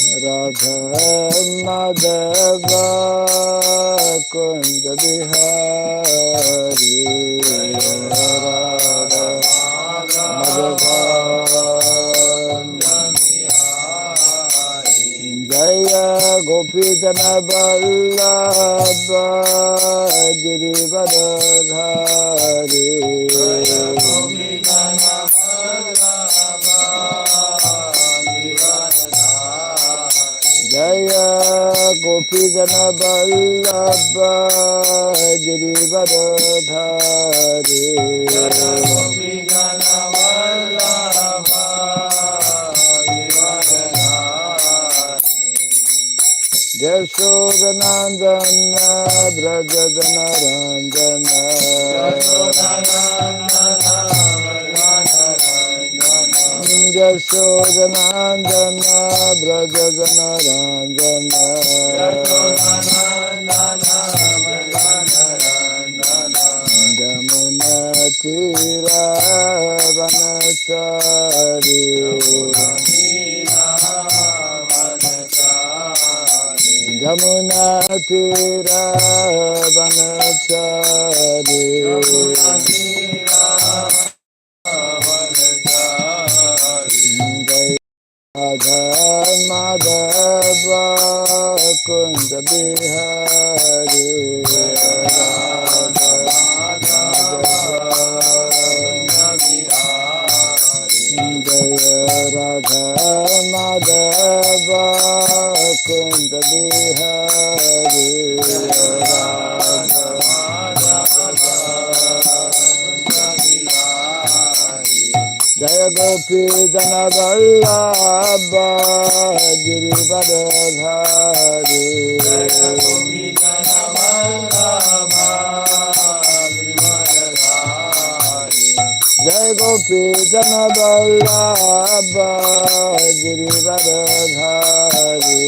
Radha Madhava Kunda Bihari Radha Madhava Jaya Gopijana Vallabha Girivardhari Jaya Gopijana Vallabha Girivardhari Yashodanandana Brajadana Ranjana Yashodanandana Brajadana Ranjana Jamuna Tira Vanachari Jamuna Tira Vanachari Radha Madhava Kunda Bihari Jaya Radha Madhava Kunda Bihari Jaya Gopi Jana Vallabha Girivardhari Jaya Gopi Jana Vallabha Girivardhari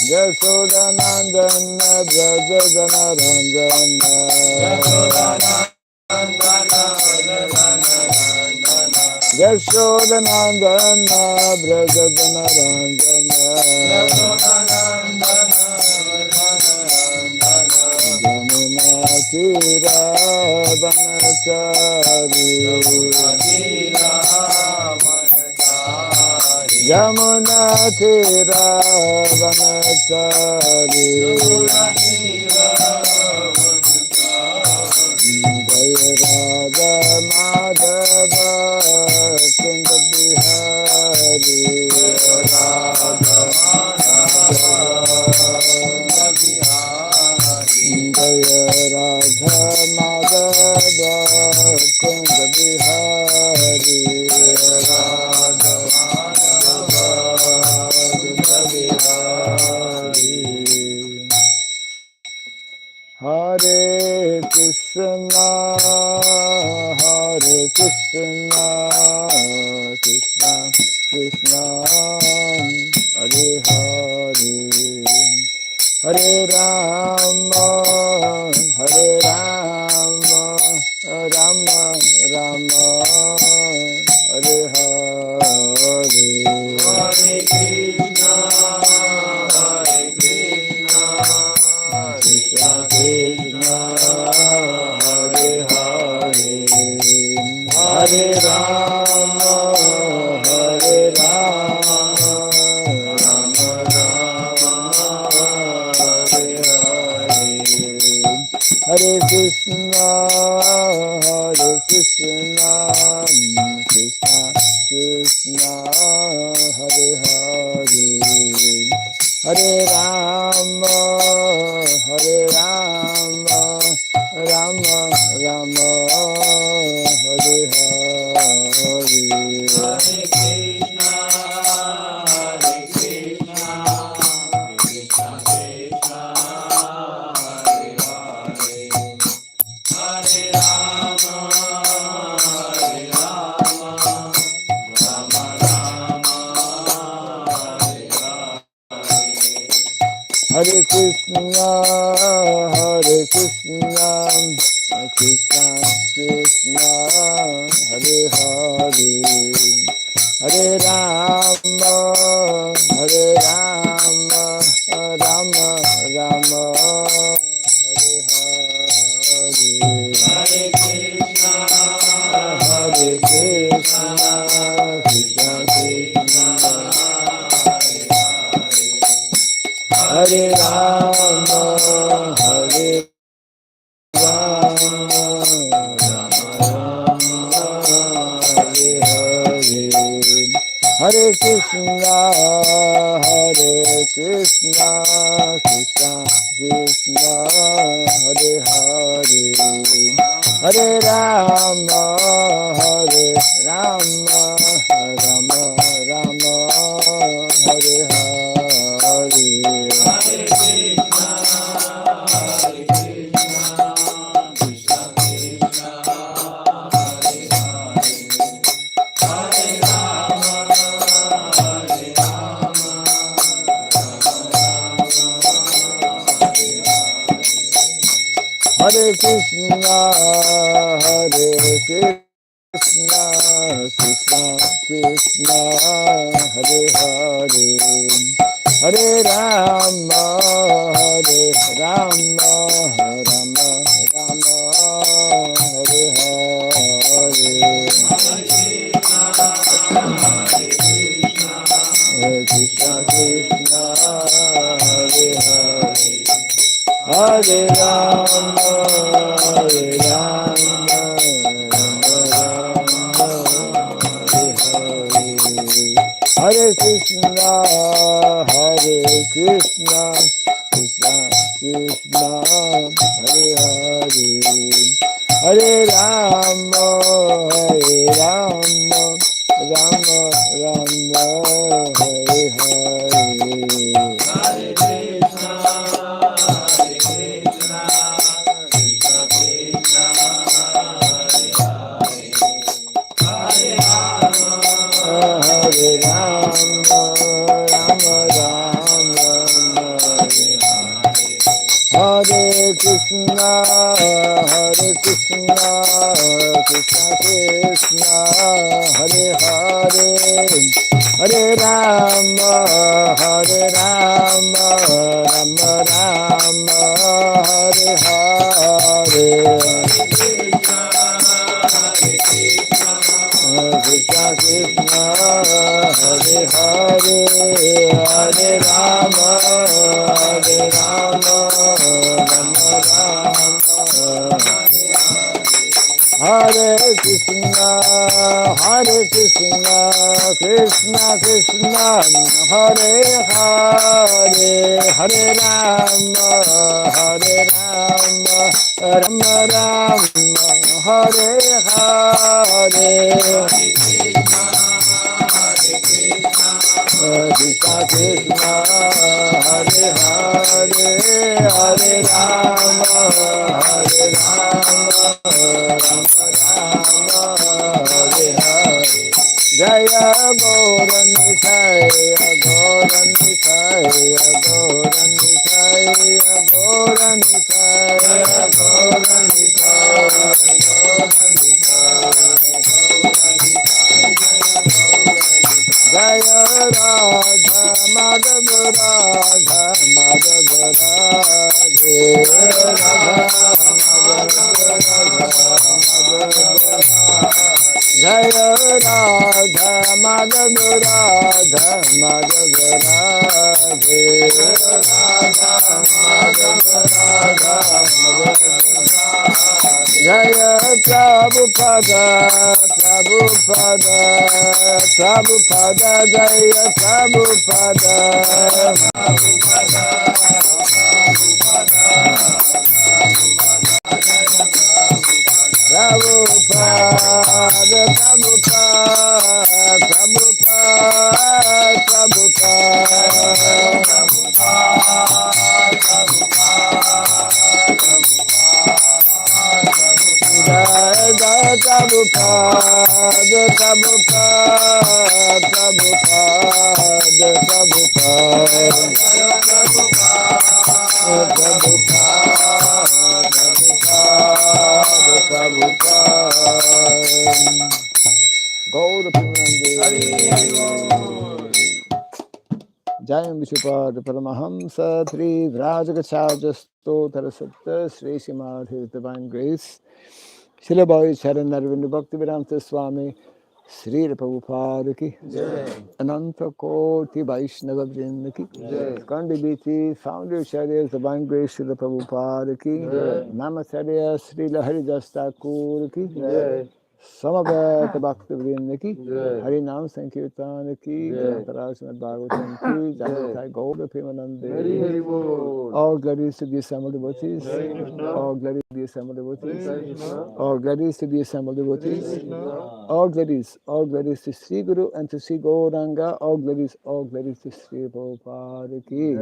Yashodanandana Brajadana Ranjana Yashodanandana Brajadana Ranjana Jamuna Tira Vanachari Jamuna Tira Vanachari Jaya Radha Madhava Kunda Bihari Jaya Radha Madhava Kunda Bihari Hare Krishna, Hare Krishna, Krishna Krishna, Hare Hare, Hare Rama, Hare Rama, Rama Rama, Hare Hare, Hare Krishna, Hare Krishna, Krishna Krishna, Hare Hare, Hare Rama, Hare Rama, Rama Rama, Hare Hare, Hare Krishna, Hare Krishna, Krishna Krishna, Hare Hare, Hare Rama, Hare Rama, Rama Rama, Hare Hare, Hare Krishna, Hare Krishna, Krishna Krishna, Hare Hare, Hare Rama, Hare Rama, Rama Rama, Hare Hare, Hare Krishna, Hare Krishna, Krishna Krishna, Hare Hare, Hare Rama, Hare Rama, Rama Rama, Hare Hare, Hare Krishna, Krishna Krishna, Hare Rama, Hare Rama, Hare Hare, Hare Krishna, Krishna Krishna, Hare Hare, Hare Rama, Rama Rama, Hare Hare, Hare Krishna, Krishna Krishna, Hare Hare, Hare Rama, Hare Krishna, Krishna Krishna, Hare Hare, Hare Rama, Rama Rama, Hare Hare, Krishna Krishna, Hare Hare, Hare Rama, Rama Rama, Hare Hare, Hare Krishna, Krishna Krishna, Hare Hare, Hare Rama, Rama Rama, Hare Hare, Hare Krishna, Krishna Krishna, Hare Rama, Hare Rama, Rama Rama, Hare Krishna, Krishna Krishna, Hare Hare, Hare Rama, Rama Rama, Hare Hare, Krishna Krishna, Hare Hare, Hare Rama, Rama Rama, Hare Krishna, Krishna Krishna, Hare Hare, Hare Rama, Rama Rama, Hare Hare, Krishna Krishna, Hare Hare, Hare Rama, Hare Hare, Jaya Gaura Nithaya, Gaura Nithaya, Gaura Nithaya, Gaura Nithaya, Gaura Nithaya, Jaya Radha Madhava, Radha Madhava, Radhe Radha Jaya Radha Madhava, Radha Madhava, Radhe Radha Jaya Prabhupada, Prabhupada, Prabhupada, Jaya Prabhupada, Prabhupada, Prabhupada, Prabhupada, Prabhupada. Gaura Premanande. Jayam Vishupad Paramahamsa Tri Vrajagachaja Stotra Satta Sri Srimad His Divine Grace Srila Bhai Charan Narvinda Bhakti Vedanta Swami Srila Prabhupada Ki Ananta Koti Vaishnava Vrinda Ki Skandi Biti Founder Charya Divine Grace Srila Prabhupada Ki Namacharya Srila Haridas Thakur Ki Samaveta Bhakti Vrinda Ki Hari Nam Sankirtana Ki Srimad Bhagavatam Ki Jai Gaura Premanande. All glories to the assembled devotees. All glories to the assembled devotees. All glories to the assembled devotees. All glories to Sri Guru and to Sri Gauranga. All glories to Sri Prabhupada Ki.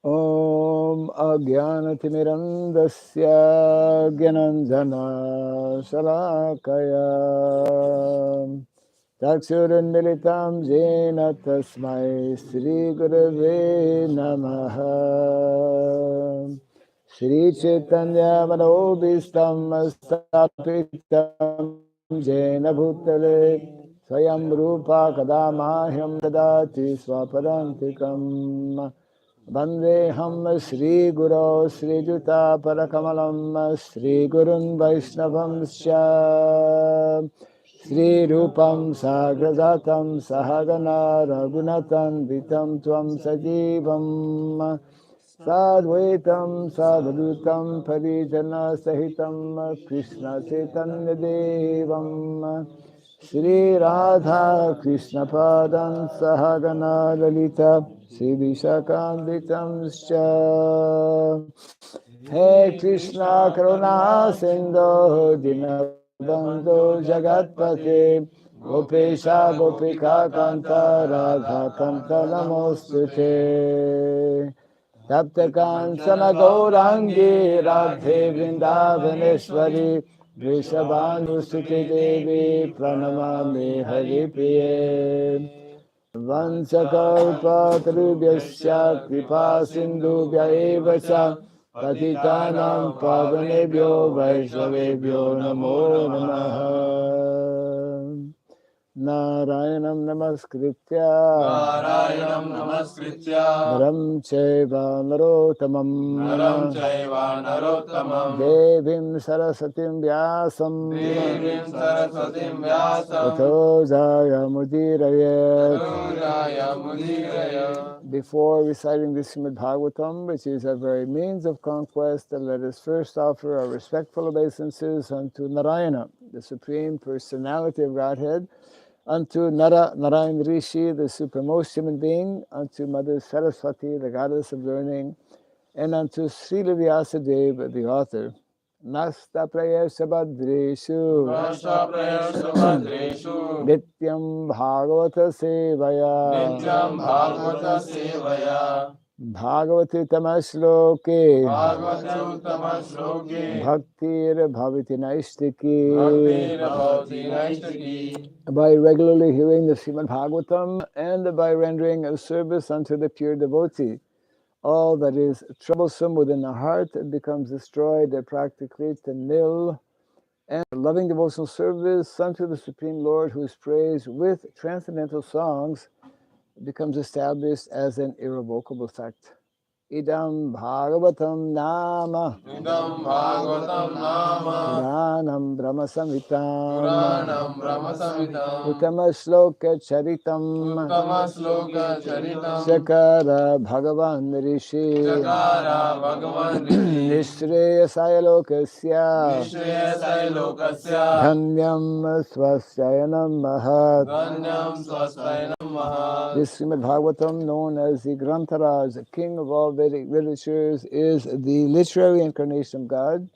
Om Ajnanatimirandasya Gyananjana Shalakaya Chakshurundalitam Jena Tasmai Sri Gurave Namaha Sri Chaitanya Manobhistam Stapitam Jena Bhutale Swayam Rupa Kadamahyam Dadati Swapadantikam Vandeham Sri Guru Sri Juta Parakamalam Sri Gurun Vaishnavam Sya Sri Rupam Sagrajatam Sahagana Raghunatan Vitam Tvam Sajivam Sadvaitam Sadhutam Parijana Sahitam Krishna Chaitanya Devam Sri Radha Krishna Padam Sahagana Lalita Sri Vishakam Hey Krishna Karuna Sindhu Dinabandhu Jagatpate Gopesha Gopika Kanta Radha Kanta Namostute Tapta Kansana Gaurangi Radhe Vrindavaneshwari Vrishabhanu Suti Devi Pranamami Hari Priye Vansakalpatarubhyasya Kripa Sindhubhya eva cha Patitanam Pavanebhyo Vaishnavebhyo Namo Namaha Narayanam Namaskritya Naram Chaiva Narottamam Devim Sarasatim Vyasam Tato Jaya Mudirayat. Before reciting the Srimad Bhagavatam, which is our very means of conquest, let us first offer our respectful obeisances unto Narayana, the Supreme Personality of Godhead, unto Narayan Rishi, the supremmost human being, unto Mother Saraswati, the goddess of learning, and unto Srila Vyasadeva, the author. Nasta prayesha badreshu Nityam Bhagavata Sevaya Bhagavati Tamashloke Bhaktir Bhavati Naistiki. By regularly hearing the Srimad Bhagavatam and by rendering a service unto the pure devotee, all that is troublesome within the heart becomes destroyed practically to nil, and loving devotional service unto the Supreme Lord, who is praised with transcendental songs, becomes established as an irrevocable fact. Idam Bhagavatam Nama Puranam Brahma Samhitam Uttama Shloka Charitam Shakara Bhagavan Rishi Nishreyasaya Lokasya Dhanyam Swasyayanam Mahat. This Srimad Bhagavatam, known as the Grantharaj, king of all Vedic literatures, is the literary incarnation of God.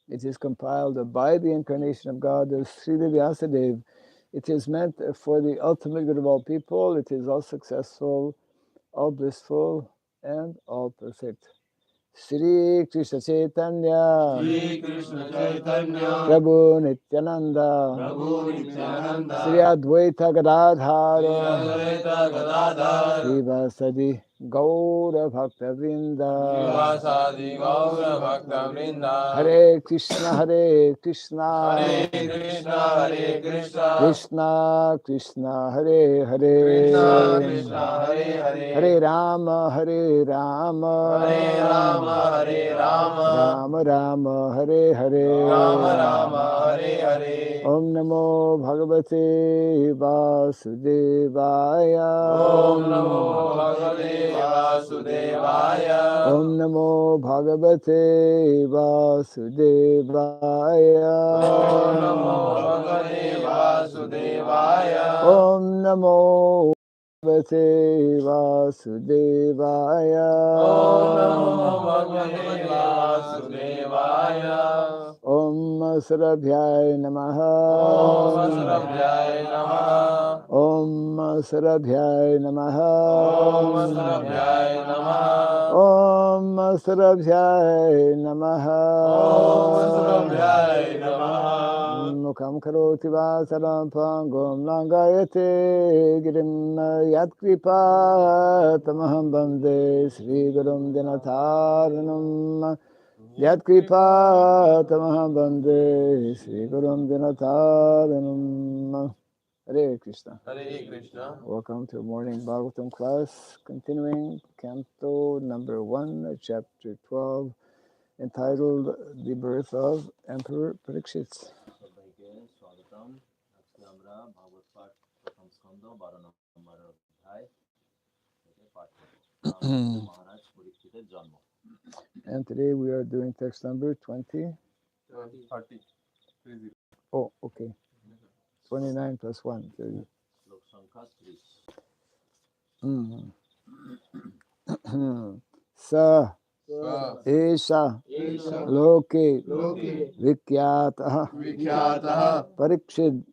It is compiled by the incarnation of God as Srila Vyasadeva. It is meant for the ultimate good of all people. It is all successful, all blissful, and all perfect. Shri Krishna Chaitanya Prabhu Nityananda Sri Advaita Gadadhara Srivasadi Gaura Bhakta Vrinda. Nivasadi Gaura Bhakta Vrinda. Hare Krishna, Hare Krishna. Hare Krishna, Hare Krishna. Krishna Krishna, Hare Hare. Krishna Krishna, Hare Hare. Hare Rama, Hare Rama. Hare Rama, Hare Rama. Rama Rama, Hare Hare. Rama Rama, Hare Hare. Om Namo Bhagavate Vasudevaya. Om Namo Bhagavate Vasudevaya. Om Namo Bhagavate Vasudevaya. Om Namo Bhagavate Vasudevaya. Om Namo Bhagavate Vasudevaya. Om Namo Bhagavate Vasudevaya. Om Sarabhyaya Namaha. Om Sarabhyaya Namaha. Om Sarabhyaya Namaha. Om Sarabhyaya Namaha. Om Sarabhyaya Namaha. Om Sarabhyaya Namaha. Mukham karoti vasaram pangom langayate girim yatkripa tamaham bande Sri Gurum Dinataranam. Yatkripa tamaham bande Sri Gurum Dinataranam. Hare Krishna. Hare Krishna. Welcome to morning Bhagavatam class, continuing Canto number 1, chapter 12, entitled The Birth of Emperor Pariksit. And today we are doing text number 20. 30. Oh, okay. 29 plus 1. 30. Sa Esha Loke Vikyatah Pariksit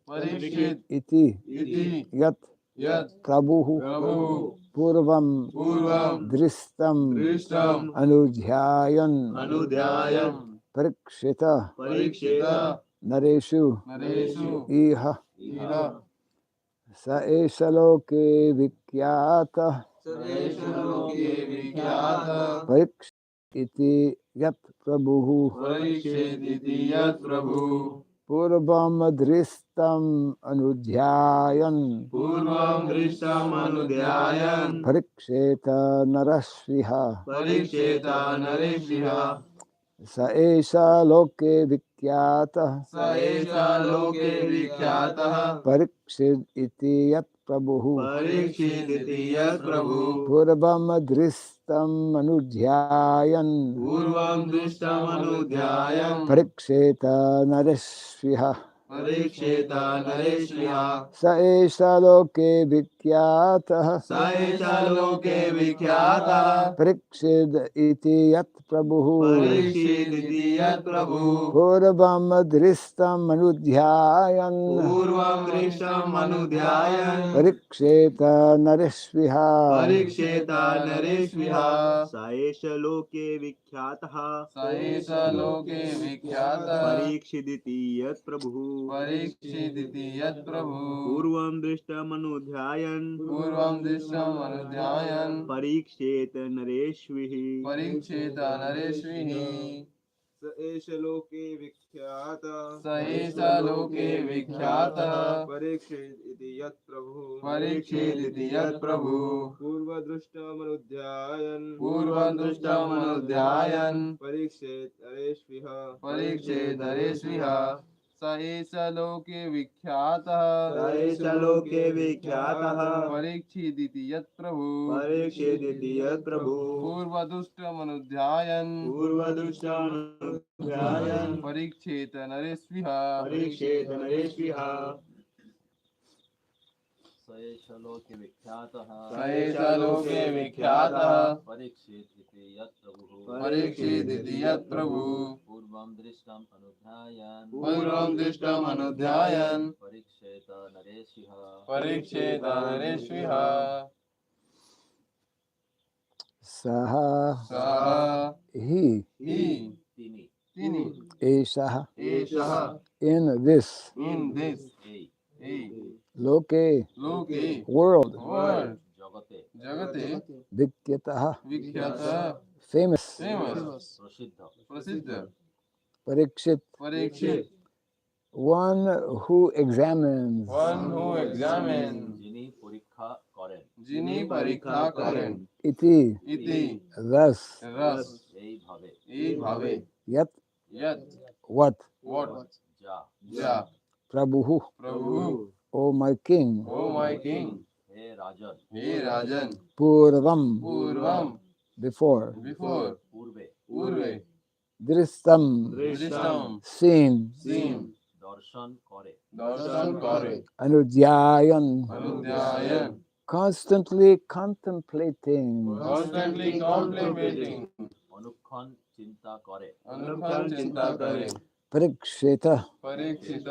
Iti Yat Prabhu Purvam Dristam Anudhyayan Parikshita Nareshu Iha Sa Esha Loke Vikyatah Pariksit Iti Yat Prabhu Purvam Dristam Anudhyayan Pariksheta Narasviha Sa Esha Loke Vikyata Pariksit Iti Yat Prabhu Purvam Dristam Anudhyayan Pariksheta Narasviha Sa Esha Loke Vikyata Pariksit Iti Yat Prabhu Purvam Dristam Anudhyayan Pariksheta Narasviha Saesha loke vikhyatah Parikshiditi yat prabhu Purvam drishtamanudhyayan Pariksheta nareshvihi Saesha loke vikhyatah Parikshiditi yat prabhu Purva drishtamanudhyayan Pariksheta nareshviha Saesha loke vikhyatah Parikshiditi yat prabhu Purvadushtamanudhyayan Pariksheta Naresviha Saesha loke vikhyatah Parikshiditi yat prabhu Purvam drishtam anudhyayan Pariksheta naresviha Saha He Tini Esha Esha in this in this Ei Loke Loke world world জগতে जगते vikyataha, विख्यात famous. Famous প্রসিদ্ধ प्रसिद्ध Pariksit, Parikshit one who examines. One who examine যিনি পরীক্ষা করেন जिनी परीक्षा करें Iti, इति thus, रस এইভাবে ई भावे yat, यत what, व्हाट যা जा prabhuhu, प्रभु O my king, O my king হে রাজন हे राजन purvam, पूर्वम before, बिफोर পূর্বে पूर्वे dristam, दृष्टम seen, सीन দর্শন করে दर्शन करे anudhyayan, अनुध्यायन constantly contemplating, constantly contemplating অনুক্ষণ চিন্তা করে अनुक्षण चिंता करे parikshita, परीक्षित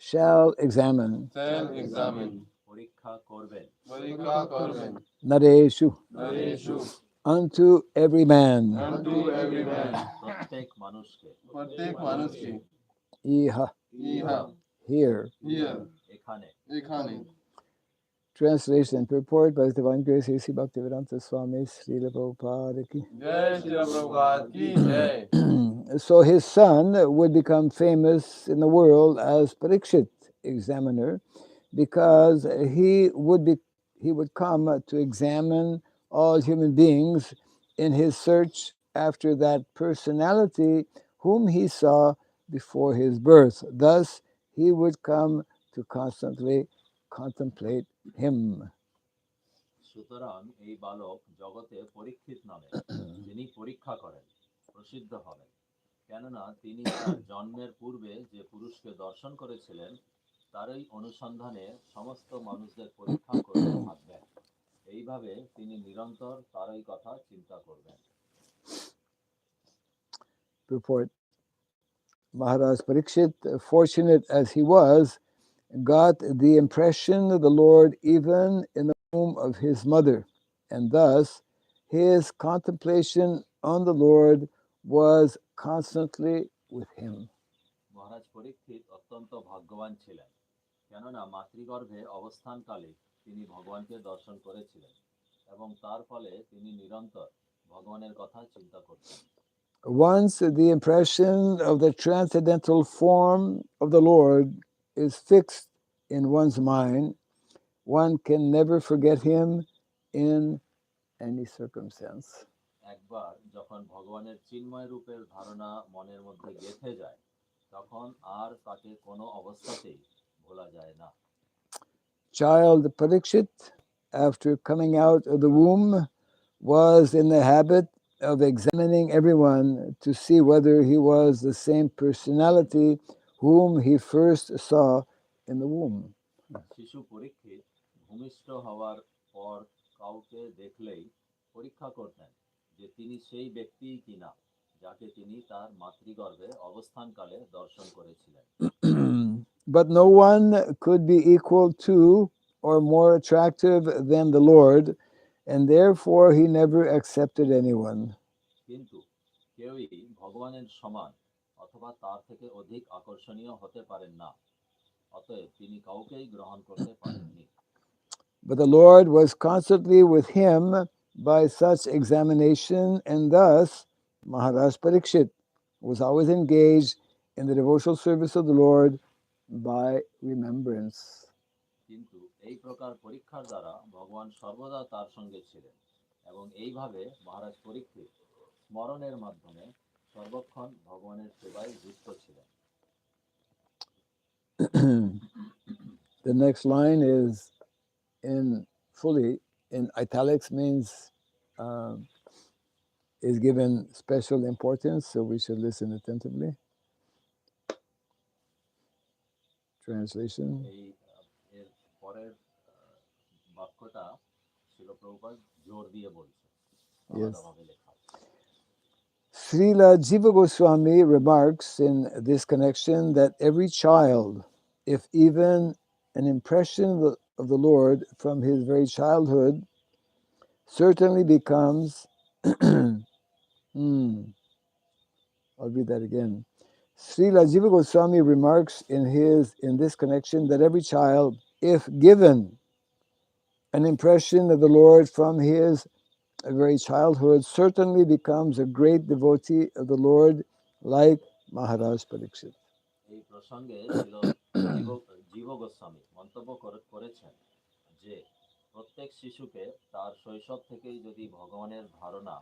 shall examine, सेल एग्जामिन পরীক্ষা করবেন परीक्षा करबेन nareshu, नरेशु unto every man, unto every man প্রত্যেক মানুষকে प्रत्येक मनुष्य की iha, इहा here. here এখানে एखाने Translation and purport by His Divine Grace A.C. Bhaktivedanta Swami Srila Prabhupada ki. जय श्री प्रभुपाद की जय So his son would become famous in the world as Pariksit, examiner, because he would come to examine all human beings in his search after that personality whom he saw before his birth. Thus, he would come to constantly contemplate him. সুতরাং এই বালক জগতে পরীক্ষিত নামে যিনি পরীক্ষা করেন প্রসিদ্ধ হবেন কেননা তিনি তার জন্মের পূর্বে যে পুরুষকে দর্শন করেছিলেন তারই অনুসন্ধানে সমস্ত মানুষদের পরীক্ষা করতে থাকবেন এইভাবে তিনি নিরন্তর তারই কথা চিন্তা করবেন Report. Maharaja Parīkṣit, fortunate as he was, got the impression of the Lord even in the womb of his mother, and thus his contemplation on the Lord was constantly with him. মহারাজ পরীক্ষিত অত্যন্ত ভাগ্যবান ছিলেন কেননা মাতৃগর্ভে অবস্থানকালে তিনি ভগবানকে দর্শন করেছিলেন এবং তার ফলে তিনি নিরন্তর ভগবানের কথা চিন্তা করতেন Once the impression of the transcendental form of the Lord is fixed in one's mind, one can never forget him in any circumstance. একবার যখন ভগবানের চিন্ময় রূপের ধারণা মনের মধ্যে গেঁথে যায় তখন আর তাকে কোনো অবস্থাতেই ভোলা যায় না Child Pariksit, after coming out of the womb, was in the habit of examining everyone to see whether he was the same personality whom he first saw in the womb. শিশু পরীক্ষিত ভূমিষ্ঠ হওয়ার পর কাউকে দেখলেই পরীক্ষা করতেন যে তিনি সেই ব্যক্তিই কিনা যাকে তিনি তার মাতৃগর্ভে অবস্থানকালে দর্শন করেছিলেন But no one could be equal to or more attractive than the Lord, and therefore he never accepted anyone. কিন্তু কেউই ভগবানের সমান অথবা তার থেকে অধিক আকর্ষণীয় হতে পারেন না অতএব তিনি কাউকেই গ্রহণ করতে পারেননি But the Lord was constantly with him by such examination, and thus Maharaja Parīkṣit was always engaged in the devotional service of the Lord by remembrance. কিন্তু এই প্রকার পরীক্ষার দ্বারা ভগবান সর্বদা তার সঙ্গে ছিলেন এবং এইভাবে মহারাজ পরীক্ষিত স্মরণের মাধ্যমে সর্বক্ষণ ভগবানের সেবায় যুক্ত ছিলেন The next line is fully in italics, means is given special importance, so we should listen attentively. Translation. এই এর পরের বাক্যটা ছিল প্রভুপাদ জোর দিয়ে বলছে আলাদাভাবে লেখা Srila Jīva Gosvāmī remarks in this connection that every child, if even an impression of the Lord from his very childhood, certainly becomes I'll read that again. Srila Jīva Gosvāmī remarks in this connection that every child, if given an impression of the Lord from his very childhood, certainly becomes a great devotee of the Lord, like Maharaja Parīkṣit. এই প্রসঙ্গে ছিল জীব গোস্বামী মন্তব্য করেছেন যে প্রত্যেক শিশুকে তার শৈশব থেকেই যদি ভগবানের ধারণা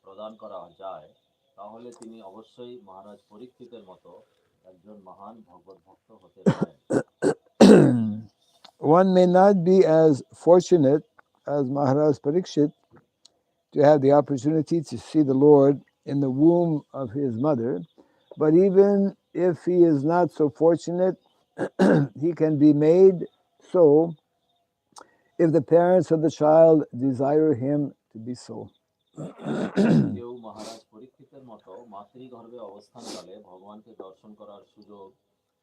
প্রদান করা যায় তাহলে তিনি অবশ্যই মহারাজ পরীক্ষিতের মতো একজন মহান ভগবত ভক্ত হতে পারেন। One may not be as fortunate as Maharaja Parīkṣit to have the opportunity to see the Lord in the womb of his mother, but even if he is not so fortunate, he can be made so if the parents of the child desire him to be so. কেউ মহারাজ পরীক্ষিতের মতো মাতৃগর্ভে অবস্থানকালে ভগবানকে দর্শন করার সুযোগ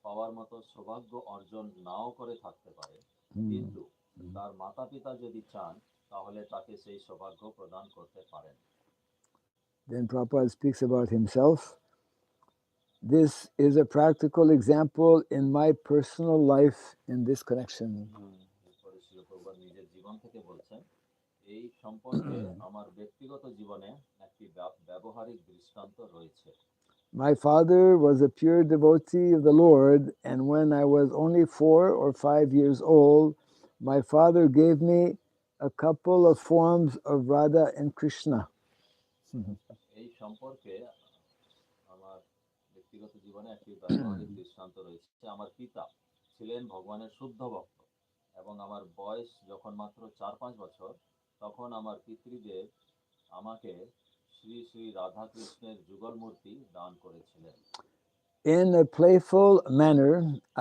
পাওয়ার মতো সৌভাগ্য অর্জন নাও করে থাকতে পারে, কিন্তু তার মাতা পিতা যদি চান তাহলে তাকে সেই সৌভাগ্য প্রদান করতে পারেন। Then Prabhupada speaks about himself. This is a practical example in my personal life in this connection. এরপরে শ্রীল প্রভুপাদ নিজের জীবন থেকে বলছেন, এই সম্পর্কে আমার ব্যক্তিগত জীবনে একটি ব্যবহারিক দৃষ্টান্ত রয়েছে। My father was a pure devotee of the Lord, and when I was only 4 or 5 years old, my father gave me a couple of forms of Radha and Krishna. এই সম্পর্কে আমার ব্যক্তিগত জীবনে একটি ব্যবহারিক দৃষ্টান্ত রয়েছে। আমার পিতা ছিলেন ভগবানের শুদ্ধ ভক্ত এবং আমার বয়স যখন মাত্র 4-5 বছর তখন আমার পিতৃদেব আমাকে শ্রী শ্রী রাধা কৃষ্ণের যুগল মূর্তি দান করেছিলেন। In a playful manner,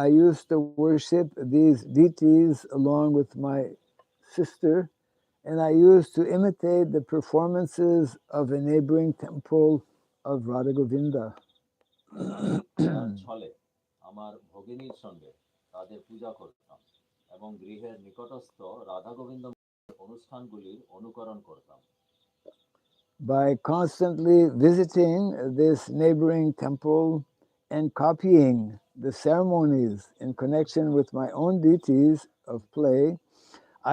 I used to worship these deities along with my sister, and I used to imitate the performances of a neighboring temple of Radha Govinda. ছলে আমার ভগিনীর সঙ্গে তাদের পূজা করতাম এবং গৃহের নিকটস্থ রাধা গোবিন্দ অনুষ্ঠানগুলির অনুকরণ করতাম। By constantly visiting this neighboring temple and copying the ceremonies in connection with my own deities of play,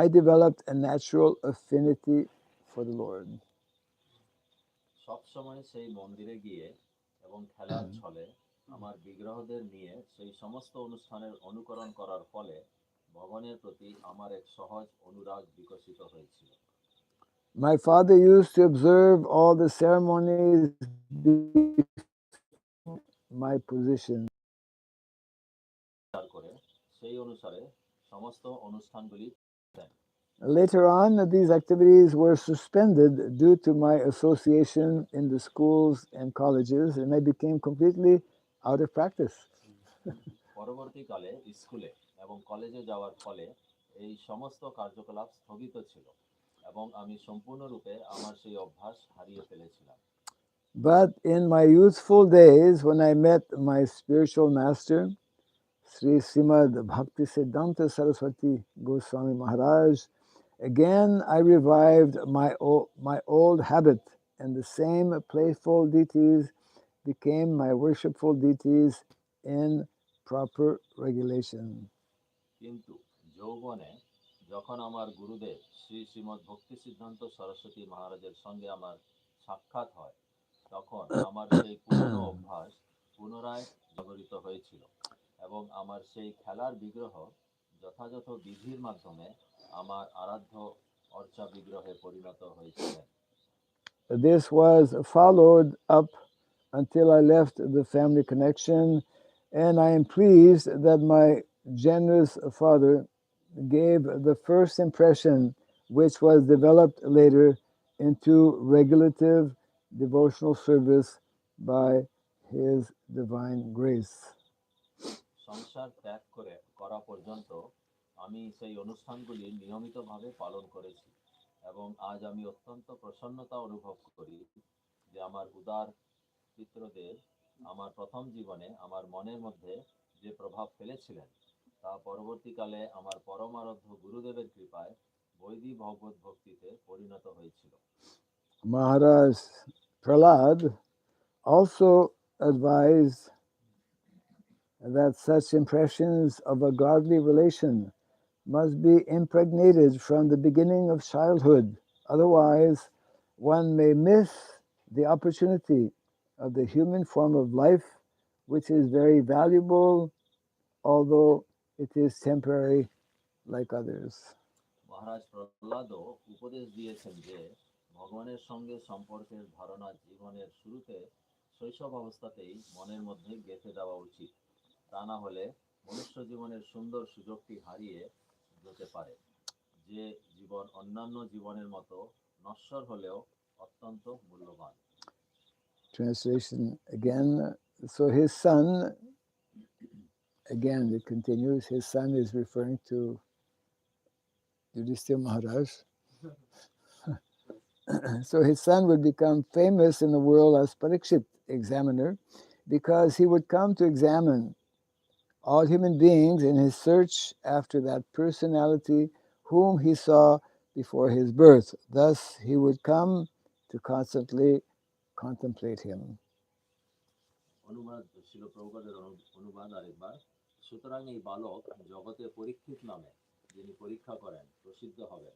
I developed a natural affinity for the Lord. সবসময় সেই মন্দিরে গিয়ে এবং খেলার ছলে আমার বিগ্রহদের নিয়ে সেই সমস্ত অনুষ্ঠানের অনুকরণ করার ফলে ভগবানের প্রতি আমার এক সহজ অনুরাগ বিকশিত হয়েছিল। My father used to observe all the ceremonies my position. করে সেই অনুসারে সমস্ত অনুষ্ঠানগুলি দেন। Later on, these activities were suspended due to my association in the schools and colleges, and I became completely out of practice. পরবর্তীকালে স্কুলে এবং কলেজে যাওয়ার ফলে এই সমস্ত কার্যকলাপ স্থগিত ছিল এবং আমি সম্পূর্ণরূপে আমার সেই অভ্যাস হারিয়ে ফেলেছিলাম। But in my youthful days, when I met my spiritual master, Srimad Bhakti Saraswati Gosvāmī Maharaj, again I revived my old habit, and the same playful deities became my worshipful deities in proper regulation. কিন্তু যৌবনে যখন আমার গুরুদেব শ্রী শ্রীমদ ভক্তি সিদ্ধান্ত সরস্বতী মহারাজের সঙ্গে আমার সাক্ষাৎ হয় তখন আমার সেই পুরনো অভ্যাস পুনরায় জাগরিত হয়েছিল এবং আমার সেই খেলার বিগ্রহ যথাযথ বিধির মাধ্যমে আমার আরাধ্য অর্চা বিগ্রহে পরিণত হয়েছিলেন। This was followed up until I left the family connection, and I am pleased that my generous father gave the first impression, which was developed later into regulative devotional service by his divine grace. সংসার ত্যাগ করা পর্যন্ত আমি সেই অনুষ্ঠানগুলি নিয়মিতভাবে পালন করেছি এবং আজ আমি অত্যন্ত প্রসন্নতা অনুভব করি যে আমার উদার পিতৃদেব আমার প্রথম জীবনে আমার মনের মধ্যে যে প্রভাব ফেলেছিলেন তা পরবর্তীকালে আমার পরমারাধ্য গুরুদেবের কৃপায় বৈদিক ভগবত ভক্তিতে পরিণত হয়েছিল। Maharaj Prahlad also advised that such impressions of a godly relation must be impregnated from the beginning of childhood. Otherwise, one may miss the opportunity of the human form of life, which is very valuable, although it is temporary like others. মহারাজ প্রহ্লাদও উপদেশ দিয়েছেন যে ভগবানের সঙ্গে সম্পর্কের ধারণা জীবনের শুরুতে শৈশব অবস্থাতেই মনের মধ্যে গেঁথে দেওয়া উচিত। তা না হলে মনুষ্য জীবনের সুন্দর সুযোগটি হারিয়ে যেতে পারে, যে জীবন অন্যান্য জীবনের মতো নশ্বর হলেও অত্যন্ত মূল্যবান। Translation again. So his son, again it continues, his son is referring to Yudhishthira Maharaj. So his son would become famous in the world as Pariksit, examiner, because he would come to examine all human beings in his search after that personality whom he saw before his birth. Thus he would come to constantly contemplate him. অনুবাদ ছিল প্রভুপাদের অনুবাদ আরেকবার। সুতরাং এই বালক জগতে পরীক্ষিত নামে যিনি পরীক্ষা করেন প্রসিদ্ধ হবেন,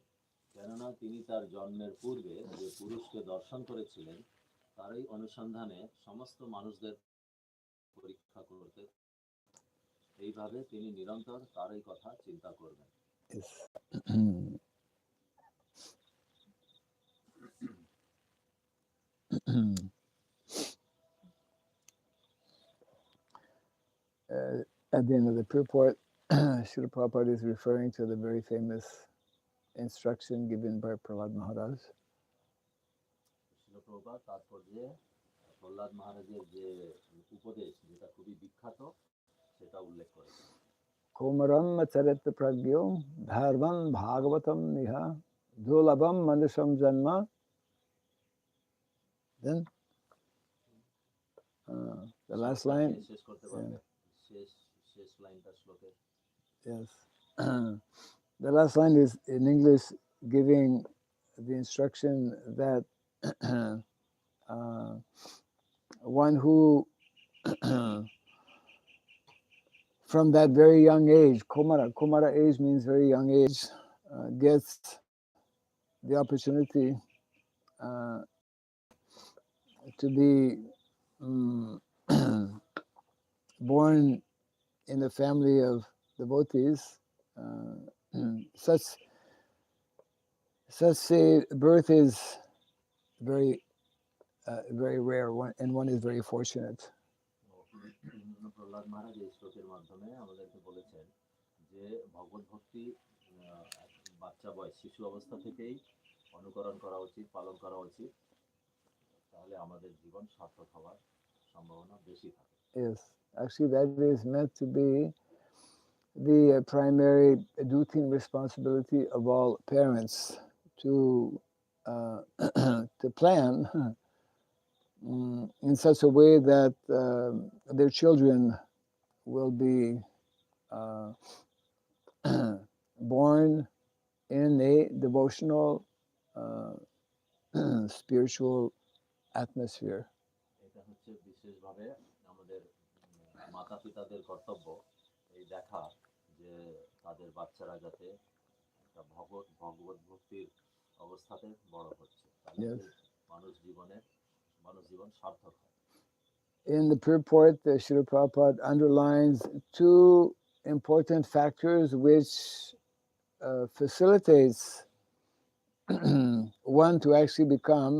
কেননা তিনি তার জন্মের পূর্বে যে পুরুষকে দর্শন করেছিলেন তারই অনুসন্ধানে সমস্ত মানুষদের পরীক্ষা করতে, এইভাবে তিনি নিরন্তর তারই কথা চিন্তা করবেন। Yes. At the end of the purport, Srila Prabhupada is referring to the very famous instruction given by Prahlad Maharaj. শিল প্রভুপাদ তাৎপর্যে প্রহ্লাদ মহারাজের যে উপদেশ, যেটা খুবই বিখ্যাত, সেটা উল্লেখ করেছেন। Komaram acharita pragyo dharvam bhagavatam niha dhulabam manusham janma. Then the last line. শেষ করতে পারবে? শেষ লাইনটা শ্লোকের। Yes. The last line is in English giving the instruction that one who from that very young age, Kumara age means very young age, gets the opportunity to be born in a family of devotees. Such a birth is very very rare, and one is very fortunate. Prahlad মহারাজ এই শ্লোকের মাধ্যমে আমাদেরকে বলেছেন যে ভগবত ভক্তি বাচ্চা বয়স, শিশু অবস্থা থেকেই অনুকরণ করা উচিত, পালন করা উচিত, তাহলে আমাদের জীবন সার্থক হওয়ার সম্ভাবনা বেশি থাকে। Yes, actually that is meant to be the primary duty and responsibility of all parents to to plan in such a way that their children will be born in a devotional spiritual atmosphere. এটা হচ্ছে বিশেষভাবে আমাদের মাতা পিতাদের কর্তব্য এই দেখা যে তাদের বাচ্চারা যাতে একটা ভগবত ভক্তির অবস্থাতে বড় হচ্ছে, তাহলে মানুষ জীবন সার্থক হয়। In the purport, Srila Prabhupada underlines two important factors which facilitates one to actually become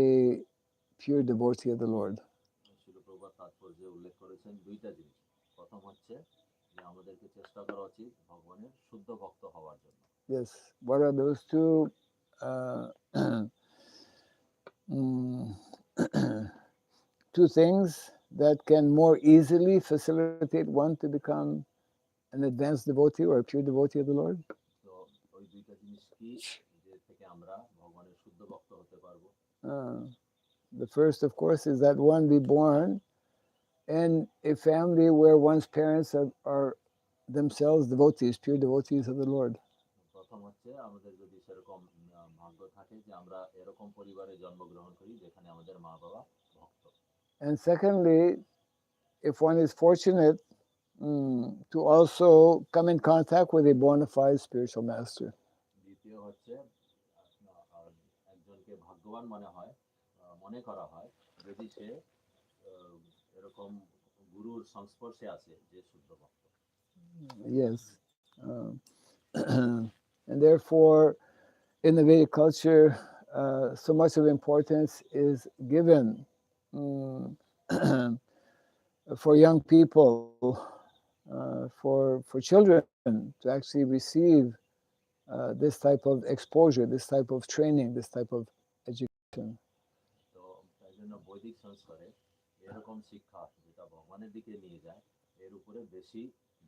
a pure devotee of the Lord. শিল প্রভুপাদ তাৎপর্যে উল্লেখ করেছেন দুইটা জিনিস। প্রথম হচ্ছে যে আমাদেরকে চেষ্টা করা উচিত ভগবানের শুদ্ধ ভক্ত হওয়ার জন্য। Yes, what are those two two things that can more easily facilitate one to become an advanced devotee or a pure devotee of the Lord? তো ওই দুইটা জিনিস কি যে থেকে আমরা ভগবানের শুদ্ধ ভক্ত হতে পারবো? The first, of course, is that one be born in a family where one's parents are themselves devotees, pure devotees of the Lord. প্রথম হচ্ছে আমাদের যদি সেরকম ভাগ্য থাকে যে আমরা এরকম পরিবারে জন্মগ্রহণ করি যেখানে আমাদের মা বাবা ভক্ত। And secondly, if one is fortunate to also come in contact with a bona fide spiritual master. দ্বিতীয় হচ্ছে একজনকে ভাগ্যবান মনে করা হয় যদি সে এরকম গুরুর সংস্পর্শে আছে যে শুদ্ধ ভক্ত। Yes. And therefore, in the Vedic culture, so much of importance is given for young people, for children to actually receive this type of exposure, this type of training, this type of education. তো তাই জন্য বৈদিক সংস্কারে এরকম শিক্ষা যেটা ভগবানের দিকে নিয়ে যায় এর উপরে বেশি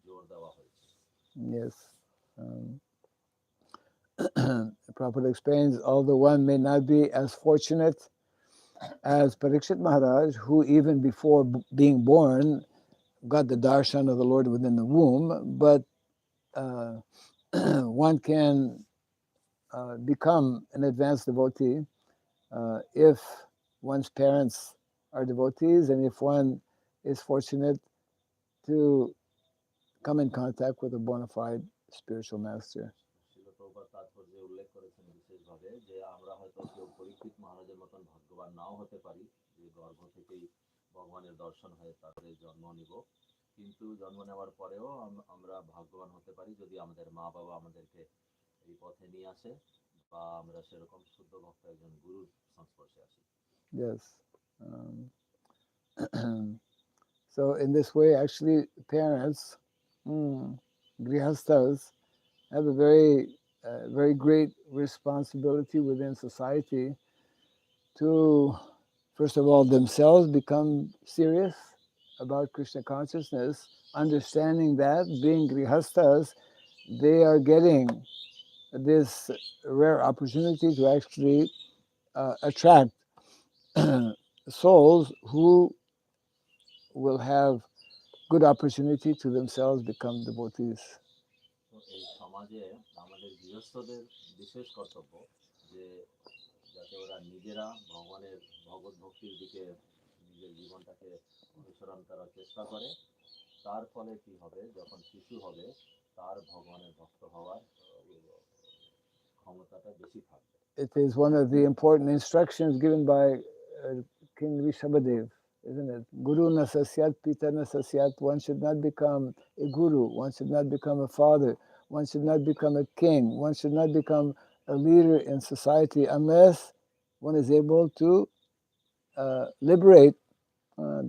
জোর দেওয়া হয়েছে। Yes. Prabhupada explains, although one may not be as fortunate as Pariksit Maharaj, who even before being born got the darshan of the Lord within the womb, but one can become an advanced devotee if one's parents are devotees and if one is fortunate to come in contact with a bona fide spiritual master. শিল প্রভুপাদ তাৎপর্যে উল্লেখ করেছেন বিশেষভাবে যে আমরা হয়তো কেউ পরীক্ষিত মহারাজের মতন ভাগ্যবান নাও হতে পারি যে গর্ভ থেকেই ভগবানের দর্শন হয়ে তাদের জন্ম নিব, কিন্তু জন্ম নেওয়ার পরেও আমরা ভাগ্যবান হতে পারি যদি আমাদের মা বাবা আমাদেরকে এই পথে নিয়ে আসে বা আমরা সেরকম শুদ্ধ ভক্ত একজন গুরুর সংস্পর্শে আসি। Yes. So in this way, actually, parents, grihastas, have a very great responsibility within society to, first of all, themselves become serious about Krishna consciousness, understanding that being grihastas, they are getting this rare opportunity to actually attract souls who will have good opportunity to themselves become devotees. তো এই সমাজে আমাদের গৃহস্থদের বিশেষ কর্তব্য যে যাতে ওরা নিজেরা ভগবানের ভগবত ভক্তির দিকে নিজের জীবনটাকে অনুসরণ করার চেষ্টা করে, তার ফলে কি হবে যখন শিশু হবে তার ভগবানের ভক্ত হওয়ার ক্ষমতাটা বেশি থাকবে। It is one of the important instructions given by King Rishabhadev, isn't it? Guru na sasyat, pita na sasyat. One should not become a guru. One should not become a father. One should not become a king. One should not become a leader in society unless one is able to liberate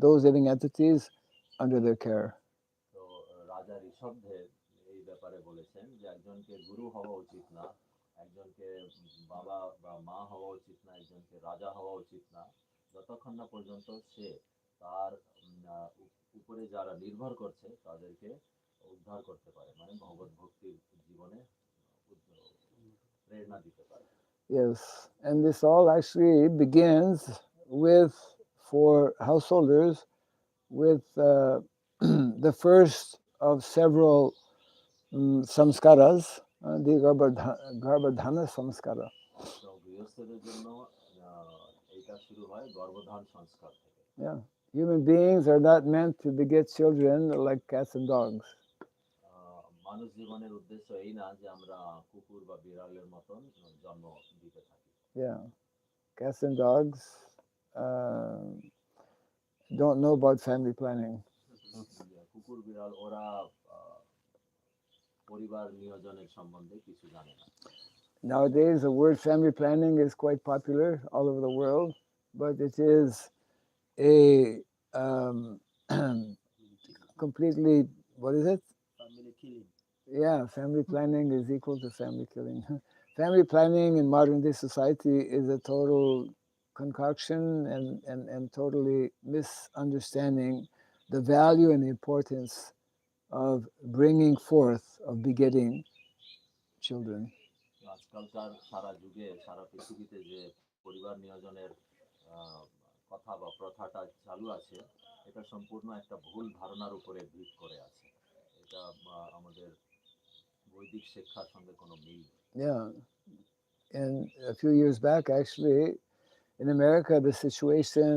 those living entities under their care. তো রাজা ঋষভদেব এই ব্যাপারে বলেছেন যে একজনকে গুরু হওয়া উচিত না, একজনকে বাবা বা মা হওয়া উচিত না, একজনকে রাজা হওয়া উচিত না যতক্ষণ না পর্যন্ত সে তার উপরে যারা নির্ভর করছে তাদেরকে উদ্ধার করতে পারে, মানে ভগবত ভক্তির জীবনে প্রেরণা দিতে পারে। Yes, and this all actually begins with, for householders, with the first of several samskaras, the garbhadhana samskara. তো গৃহস্থদের জন্য এইটা শুরু হয় গর্ভধান সংস্কার থেকে। Yeah, human beings are not meant to beget children like cats and dogs. মানুষ জীবনের উদ্দেশ্য এই না যে আমরা কুকুর বা বিড়ালের মতন জন্ম দিতে থাকি। Yeah, cats and dogs don't know about family planning. কুকুর বিড়াল ওরা পরিবার নিয়োজনের সম্বন্ধে কিছু জানে না। Nowadays, the word family planning is quite popular all over the world, but it is a completely, what is it? Family killing. Yeah, family planning is equal to family killing. Family planning in modern day society is a total concoction and totally misunderstanding the value and the importance of bringing forth, of begetting children. আজকালকার সারা যুগে সারা পৃথিবীতে যে পরিবার নিয়োজনের কথা বা প্রথাটা চালু আছে এটা সম্পূর্ণ একটা ভুল ধারণার উপরে ভিত করে আছে, এটা আমাদের বৈদিক শিক্ষার সঙ্গে কোনো মিল নেই। Yeah, and a few years back, actually, in America, the situation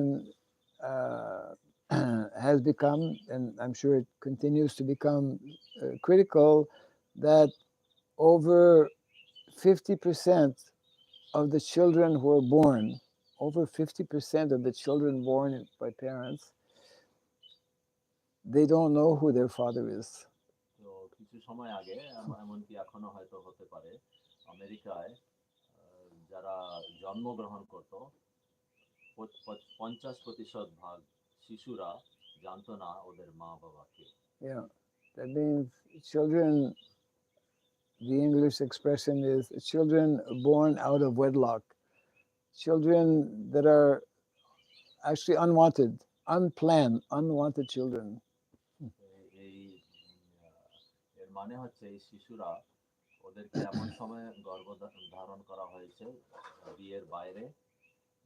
has become, and I'm sure it continues to become critical, that over 50% of the children who are born, over 50% of the children born by parents, they don't know who their father is. তো কিছু সময় আগে এমনকি এখনো হয়তো হতে পারে আমেরিকায় যারা জন্মগ্রহণ করত 50% ভাগ শিশুরা জানতো না ওদের মা বাবাকে। Yeah, that means children, the English expression is children born out of wedlock, children that are actually unwanted, unplanned, unwanted children. এই এর মানে হচ্ছে এই শিশুরা ওদেরকে এমন সময় ধারণ করা হয়েছে বিয়ের বাইরে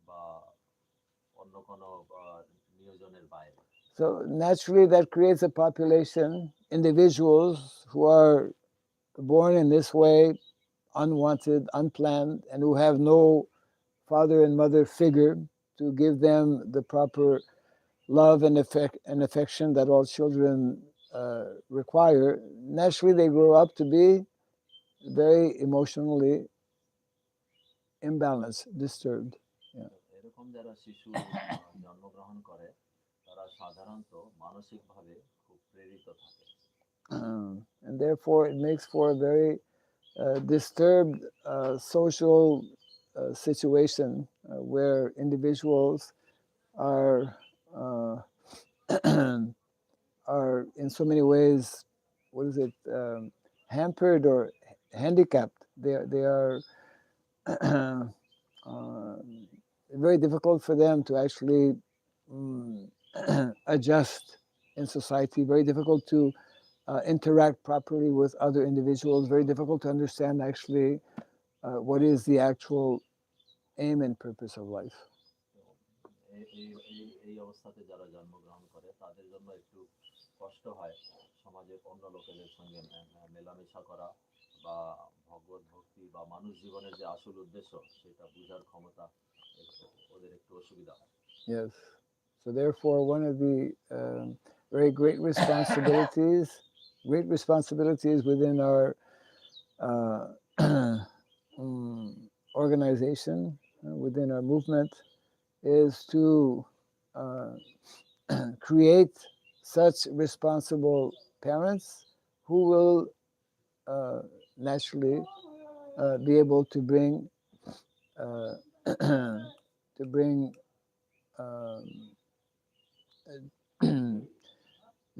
বা অন্য কোনো নিয়োজনের বাইরে। So naturally that creates a population, individuals who are born in this way, unwanted, unplanned, and who have no father and mother figure to give them the proper love and affection that all children require. Naturally they grow up to be very emotionally imbalanced, disturbed. এরকম যারা শিশু জন্মগ্রহণ করে তারা সাধারণত মানসিকভাবে খুব প্রেরিত থাকে। And therefore it makes for a very disturbed social situation where individuals are are in so many ways, what is it, hampered or handicapped. They are very difficult for them to actually adjust in society, very difficult to interact properly with other individuals, very difficult to understand actually what is the actual aim and purpose of life. এই অবস্থাতে যারা জন্মগ্রহণ করে তাদের জন্য একটু কষ্ট হয় সমাজের অন্য লোকেদের সঙ্গে মেলামেশা করা বা ভগবত ভক্তি বা মানুষ জীবনের যে আসল উদ্দেশ্য সেটা বোঝার ক্ষমতা ওদের একটু অসুবিধা হয়। Yes. So therefore one of the very great responsibilities within our organization, within our movement, is to create such responsible parents who will naturally be able to bring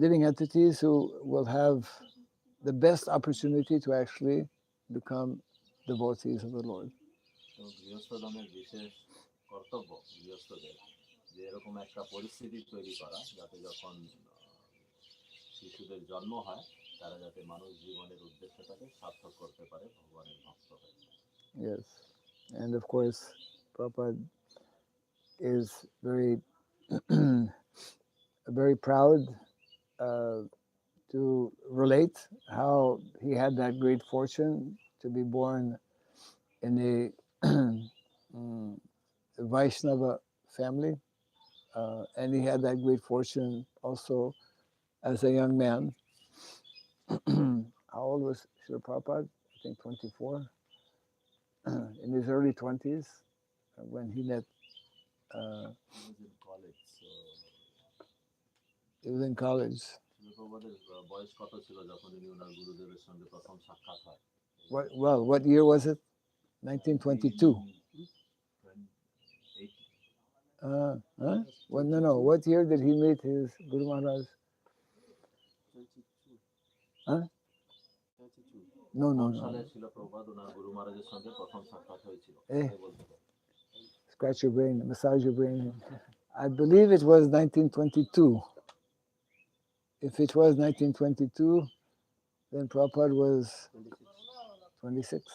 living entities who will have the best opportunity to actually become devotees of the Lord. তো গৃহস্থধমের বিশেষ কর্তব্য গৃহস্থদের যে এরকম একটা পরিস্থিতি তৈরি করা যাতে যখন শিশুদের জন্ম হয় তারা যাতে মানুষ জীবনের উদ্দেশ্যটাকে সার্থক করতে পারে ভগবানের ভক্ত হয়ে। Yes, and of course Prabhupada is very proud to relate how he had that great fortune to be born in a Vaishnava family, and he had that great fortune also as a young man. How old was Srila Prabhupada? I think 24. In his early 20s, when he met. He was in college. He was in college. বয়স কত ছিল যখন উনি ওনার গুরুদেবের সঙ্গে প্রথম সাক্ষাৎ হয়? What year was it? 1922. Well, no. What year did he meet his Guru Maharaj? 32. Huh? 32. No. সালে ছিল প্রভুপাদ ওনার গুরু মহারাজের সঙ্গে প্রথম সাক্ষাৎ হয়েছিল? Scratch your brain, massage your brain. I believe it was 1922. If it was 1922, then Prabhupada was 26.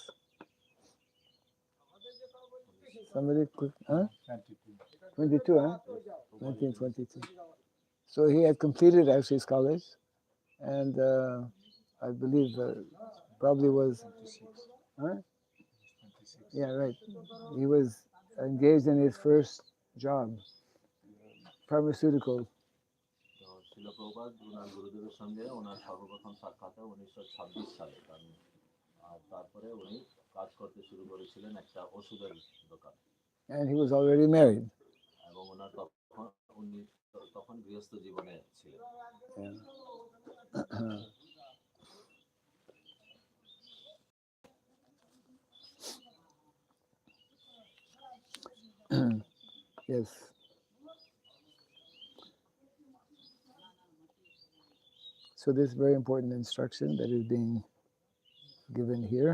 Somebody quick, huh? 22, huh? 1922. So he had completed actually his college, and I believe probably was, huh? Yeah, right. He was engaged in his first job, pharmaceutical. শিল প্রভুপাদ ওনার গুরুদেবের সঙ্গে ওনার সর্বপ্রথম সাক্ষাৎ হয় 1926 সালে, কারণ তারপরে উনি কাজ করতে শুরু করেছিলেন একটা ওষুধের দোকান। And he was already married. এবং ওনার উনি তখন গৃহস্থ জীবনে ছিলেন। Yes. So this is very important instruction that is being given here.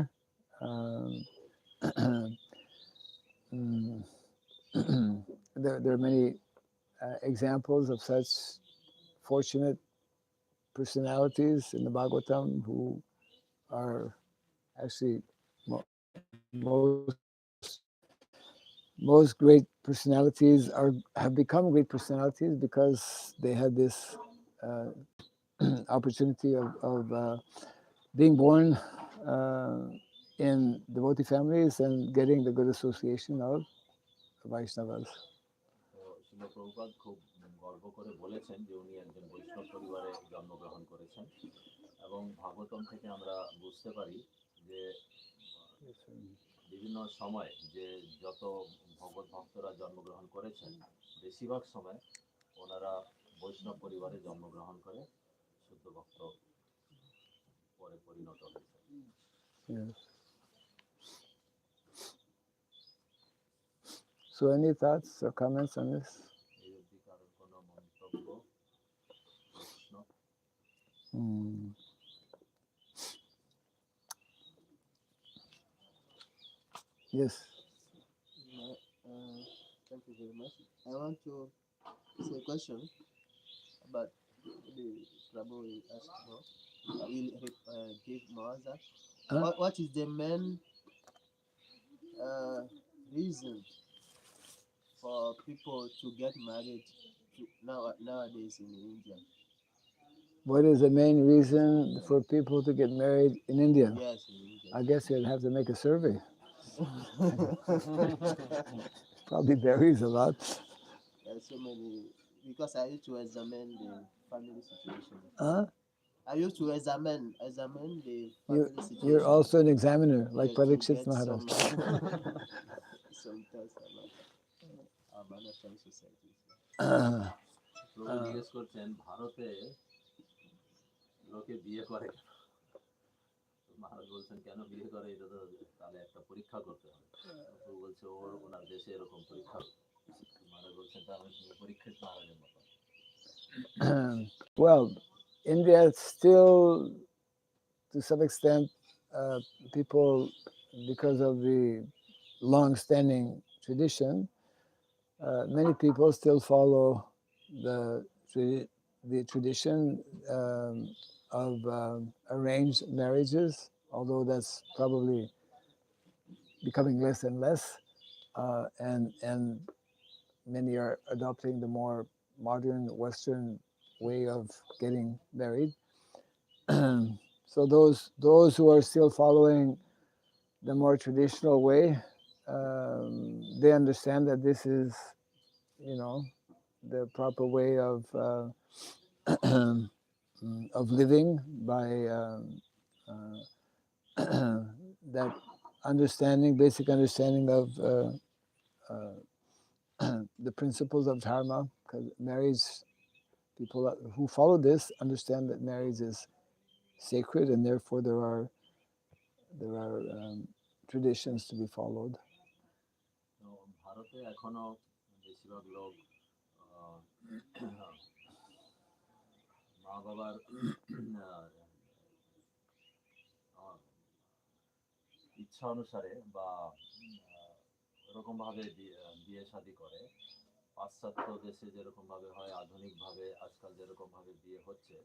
There are many examples of such fortunate personalities in the Bhagavatam who are actually most great personalities have become great personalities because they had this opportunity of being born in devotee families and getting the good association of Vaishnavas. শিল প্রভুপাদ খুব গর্ব করে বলেছেন যে উনি একজন বৈষ্ণব পরিবারে জন্মগ্রহণ করেছেন, এবং ভাগবতম থেকে আমরা বুঝতে পারি যে বিভিন্ন সময় যে যত ভগবত ভক্তরা জন্মগ্রহণ করেছেন বেশিরভাগ সময় ওনারা বৈষ্ণব পরিবারে জন্মগ্রহণ করে শুদ্ধ ভক্ত পরে পরিণত হয়েছে। Yes. So any thoughts or comments on this? এই অবধি কারোর কোনো মন্তব্য প্রশ্ন? Yes. Thank you very much. I want to say a question about the Prabhu will ask about. Will give more answer. What is the main reason for people to get married nowadays in India? What is the main reason for people to get married in India? Yes, in India. I guess you'd have to make a survey. Probably varies a lot. There are so many, because I used to examine the family situation. I used to examine the family situation. You're also an examiner, like Pariksit Maharaj. Sometimes about some societies. প্রভু জিজ্ঞেস করছেন ভারতে লোকে বিয়ে করে কেন? মহারাজ বলছেন কেন বিয়ে করে, এটা তো তাহলে একটা পরীক্ষা করতে হবে। প্রভু বলছে ওনার দেশে এরকম পরীক্ষা। মহারাজ বলছেন তাহলে পরীক্ষিত মহারাজের মতো। Well, India still, to some extent, people, because of the long-standing tradition, many people still follow the tradition of arranged marriages, although that's probably becoming less and less, and many are adopting the more modern Western way of getting married. So those who are still following the more traditional way, they understand that this is, the proper way of living by that basic understanding of the principles of dharma. Because marriage, people who follow this understand that marriage is sacred, and therefore there are traditions to be followed. ভারতে এখনো বেশিরভাগ লোক মা বাবার ইচ্ছা অনুসারে বা এরকম ভাবে বিয়ে শাদী করে। পাশ্চাত্য দেশে যেরকম ভাবে হয়, আধুনিক ভাবে আজকাল যেরকম ভাবে বিয়ে হচ্ছে,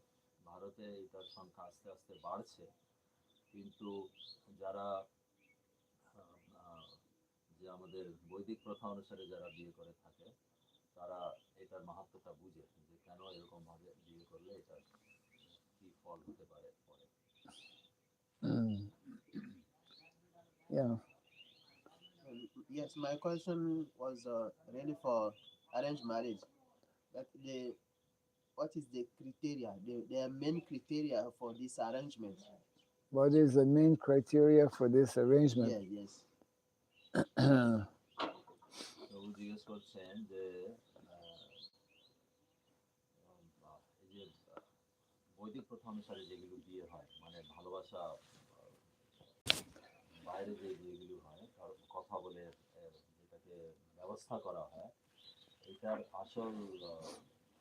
ভারতে এটার সংখ্যা আস্তে আস্তে বাড়ছে। কিন্তু যারা যে আমাদের বৈদিক প্রথা অনুসারে যারা বিয়ে করে থাকে, তারা এটার মাহাত্ম্যটা বুঝে যে কেন এরকম ভাবে বিয়ে করলে এটা কি ফল হতে পারে পরে। Yeah. Yes, my question was really for arranged marriage. That what is the criteria, their main criteria for this arrangement? What is the main criteria for this arrangement? Yes, yes. প্রভু জিজ্ঞেস করছেন যে এই যে বৈদিক প্রথা অনুসারে যেগুলো বিয়ে হয়, মানে ভালোবাসা বাইরে যে বিয়েগুলো হয়, কথা বলে যেটাকে ব্যবস্থা করা হয়, এটার আসল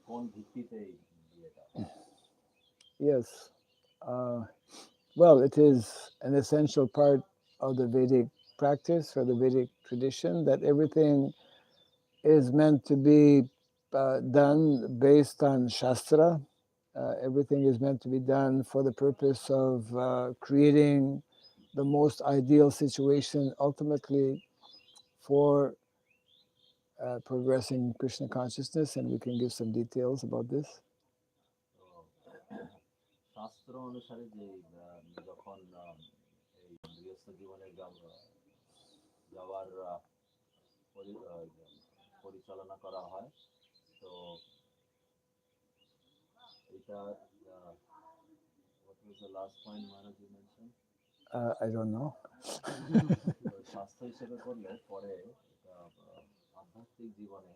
কোন ভিত্তিতে এই বিয়েটা? Yes. Well, it is an essential part of the Vedic practice or the Vedic tradition that everything is meant to be done based on Shastra. Everything is meant to be done for the purpose of creating the most ideal situation ultimately for progressing Krishna consciousness, and we can give some details about this. শাস্ত্র অনুসারে যে যখন এই গৃহস্থ জীবনে যাওয়ার পরিচালনা করা হয়, তো এটা what was the last point Maharaj you mentioned? I don't know. শাস্ত্র হিসেবে করলে পরে আধ্যাত্মিক জীবনে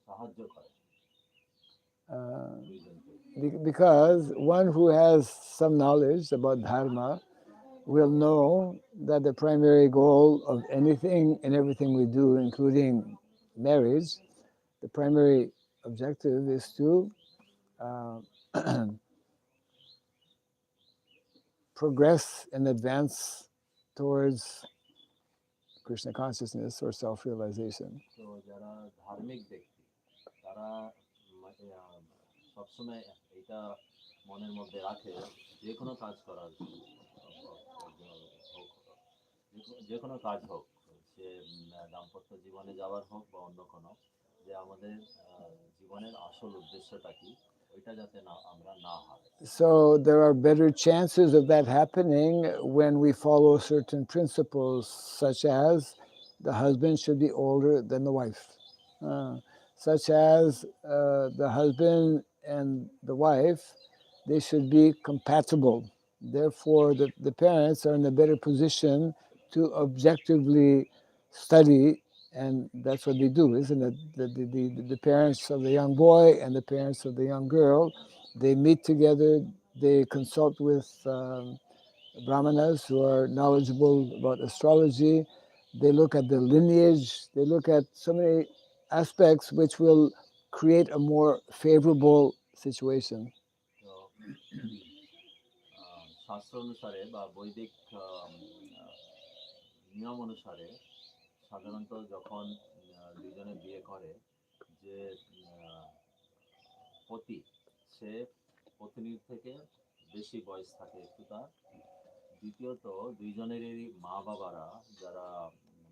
সাহায্য করে। Because one who has some knowledge about dharma will know that the primary goal of anything and everything we do, including marriage, the primary objective is to progress and advance towards Krishna consciousness or self-realization. তো যারা ধার্মিক ব্যক্তি, তারা সবসময় এটা মনের মধ্যে রাখে, যে কোনো কাজ করার যে কোনো কাজ হোক, সে দাম্পত্য জীবনে যাওয়ার হোক বা অন্য কোনো, যে আমাদের জীবনের আসল উদ্দেশ্যটা কি, ওইটা যাতে না আমরা না হারাই। So there are better chances of that happening when we follow certain principles, such as the husband should be older than the wife, such as the husband and the wife, they should be compatible. Therefore, the parents are in a better position to objectively study, and that's what they do, isn't it? The parents of the young boy and the parents of the young girl, they meet together, they consult with brahmanas who are knowledgeable about astrology, they look at the lineage, they look at so many aspects which will create a more favorable situation. তো শাস্ত্র অনুসারে বা বৈদিক নিয়ম অনুসারে সাধারণত যখন দুজনে বিয়ে করে, যে পতি, সে পত্নীর থেকে বেশি বয়স থাকে একটু তার। দ্বিতীয়ত, দুইজনেরই মা বাবারা যারা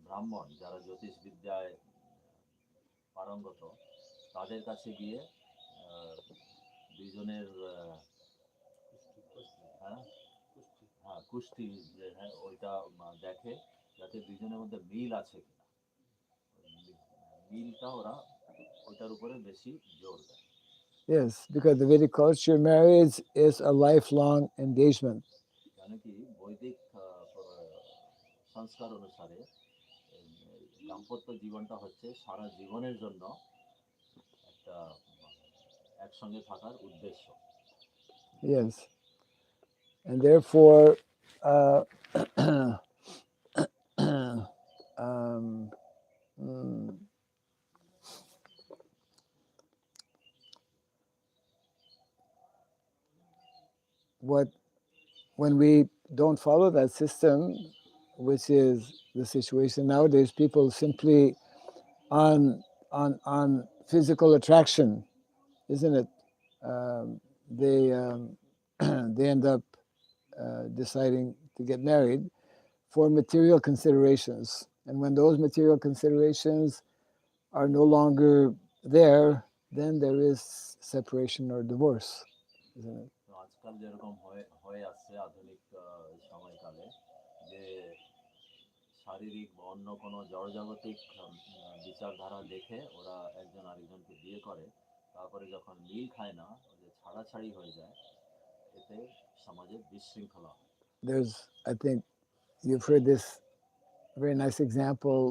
ব্রাহ্মণ, যারা জ্যোতিষবিদ্যায় পারঙ্গত, তাদের কাছে গিয়ে দুইজনের কুষ্টি যে ওইটা দেখে, যাতে দুইজনের মধ্যে মিল আছে কিনা, মিলটা ওরা ওইটার উপরে বেশি জোর দেয়। Yes, because the Vedic culture, marriage is a lifelong engagement. কেন কি বৈদিক সংস্কার অনুসারে দাম্পত্য জীবনটা হচ্ছে সারা জীবনের জন্য একটা একসঙ্গে থাকার উদ্দেশ্য। Yes, and therefore when we don't follow that system, which is the situation nowadays, people simply on physical attraction, isn't it? They they end up deciding to get married for material considerations, and when those material considerations are no longer there, then there is separation or divorce, isn't it? আজকাল যেরকম হয়ে আসছে আধুনিক সময়কালে, যে শারীরিক বা অন্য কোনো জড়জাগতিক বিচারধারা দেখে ওরা একজন আরেকজনকে বিয়ে করে, তারপরে যখন মিল খায় না, ওই যে ছাড়াছাড়ি হয়ে যায়, এতে সমাজে বিশৃঙ্খলা হয়। There's, I think, you've heard this very nice example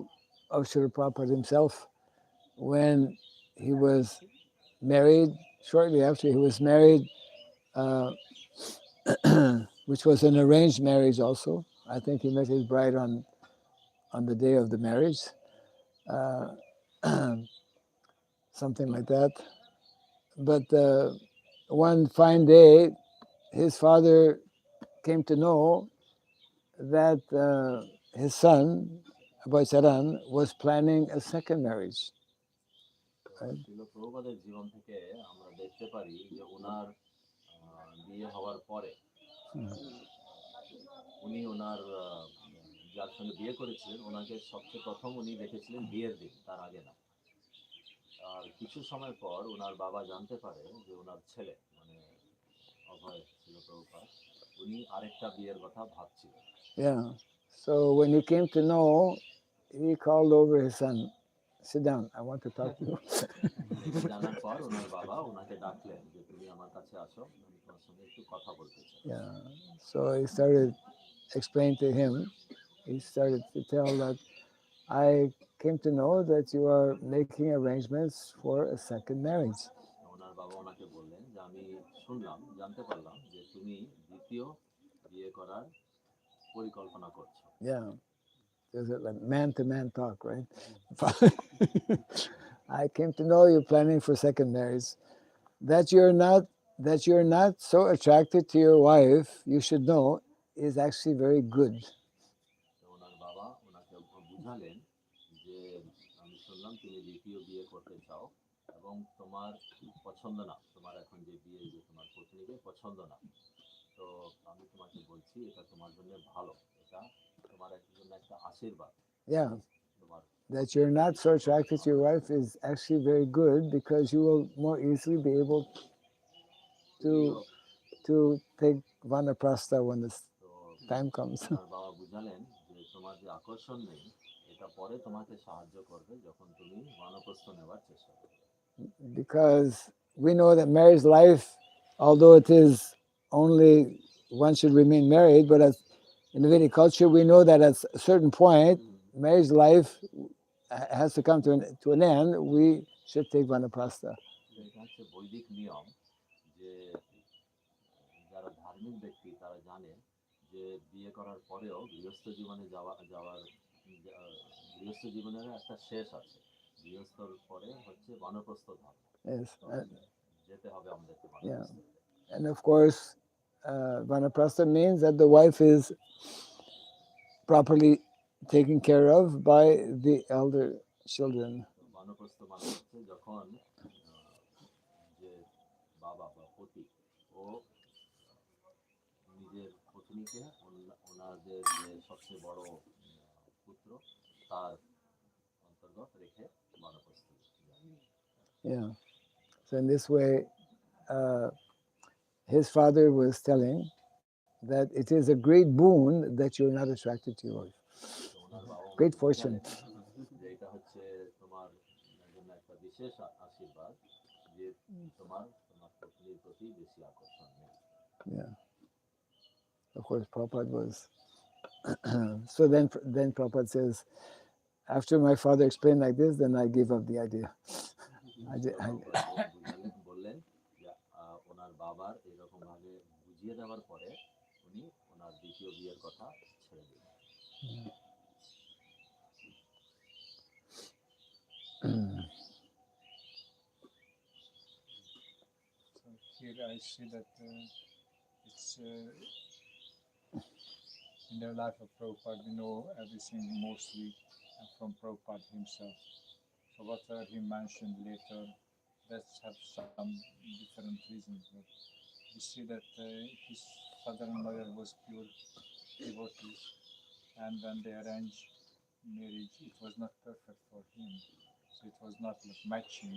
of Srila Prabhupada himself when he was married. Shortly after he was married, uh, which was an arranged marriage also. I think he met his bride on the day of the marriage, something like that. But one fine day, his father came to know that his son, Abhay Charan, was planning a second marriage. Right? শিল প্রভুপাদের জীবন থেকে আমরা দেখতে পারি যে ওনার বিয়ে হওয়ার পরে উনি ওনার যার সঙ্গে বিয়ে করেছিলেন ওনাকে সবচেয়ে প্রথম উনি দেখেছিলেন বিয়ের দিন, তার আগে না। আর কিছু সময় পর ওনার বাবা জানতে পারে যে ওনার ছেলে মানে অভয় ছিল প্রভুপাদ, উনি আরেকটা বিয়ের কথা ভাবছিলেন। Yeah. So when he came to know, he called over his son. Sit down. I want to talk to you. এটা জানার পর ওনার বাবা ওনাকে ডাকলেন যে তুমি আমার কাছে আসো, আমি তোমার সঙ্গে একটু কথা বলতে চাই। Yeah. So he started explaining to him. He started to tell that I came to know that you are making arrangements for a second marriage. ওনার বাবা ওনাকে বললেন যে আমি শুনলাম, জানতে পারলাম যে তুমি দ্বিতীয় বিয়ে করার পরিকল্পনা করছো। Yeah. There's a like man-to-man talk, right? I came to know you're planning for second marriage. That you're not so attracted to your wife, you should know, is actually very good. তো ওনার বাবা ওনাকে বুঝালেন যে আমি শুনলাম তুমি দ্বিতীয় বিয়ে করতে চাও এবং তোমার পছন্দ না, তোমার এখন যে বিয়ে যে তোমার পত্নীকে পছন্দ না, তো আমি তোমাকে বলছি এটা তোমার জন্য ভালো, এটা তোমার জন্য একটা আশীর্বাদ। Yeah. তোমার That you're not so attracted to your wife is actually very good because you will more easily be able to take vanaprastha when the তো time comes. ওনার বাবা বুঝালেন যে তোমার যে আকর্ষণ নেই এটা পরে তোমাকে সাহায্য করবে যখন তুমি বানপ্রস্থ নেওয়ার চেষ্টা করবে। Because we know that marriage life, although it is only one should remain married, but as in the Vedic culture, we know that at a certain point, marriage life has to come to an end. We should take vanaprastha. এটা হচ্ছে বৈদিক নিয়ম যে যারা ধার্মিক ব্যক্তি তারা জানে যে বিয়ে করার পরেও গৃহস্থ জীবনে যাওয়ার গৃহস্থ জীবনের একটা শেষ আছে, গৃহস্থর পরে হচ্ছে বানপ্রস্থ ধর্ম। Yes. যেতে হবে আমাদেরকে Yeah. বানপ্রস্থ। And of course, vanaprastha means that the wife is properly taken care of by the elder children. বানপ্রস্থ মানে হচ্ছে যখন যে বাবা বা পতি ও নিজের পত্নীকে ওনাদের যে সবচেয়ে বড় পুত্র তার অন্তর্গত রেখে বানপ্রস্থ। Yeah. So in this way, his father was telling that it is a great boon that you're not attracted to your wife. Great fortune. যে এটা হচ্ছে তোমার জন্য একটা বিশেষ আশীর্বাদ যে তোমার পত্নীর প্রতি বেশি আকর্ষণ নেই। Yeah. Of course, Prabhupada was. So then Prabhupada says, after my father explained like this, then I gave up the idea. বললেন যে ওনার বাবার এরকম ভাবে বুঝিয়ে দেওয়ার পরে উনি ওনার দ্বিতীয় বিয়ের কথা ছেড়ে দিলেন। So here I see that it's in the life of Prabhupada, we know everything mostly from Prabhupada himself. So whatever he mentioned later, let's have some different reasons. But we see that his father and mother was pure devotees, and when they arranged marriage, it was not perfect for him. So it was not like matching,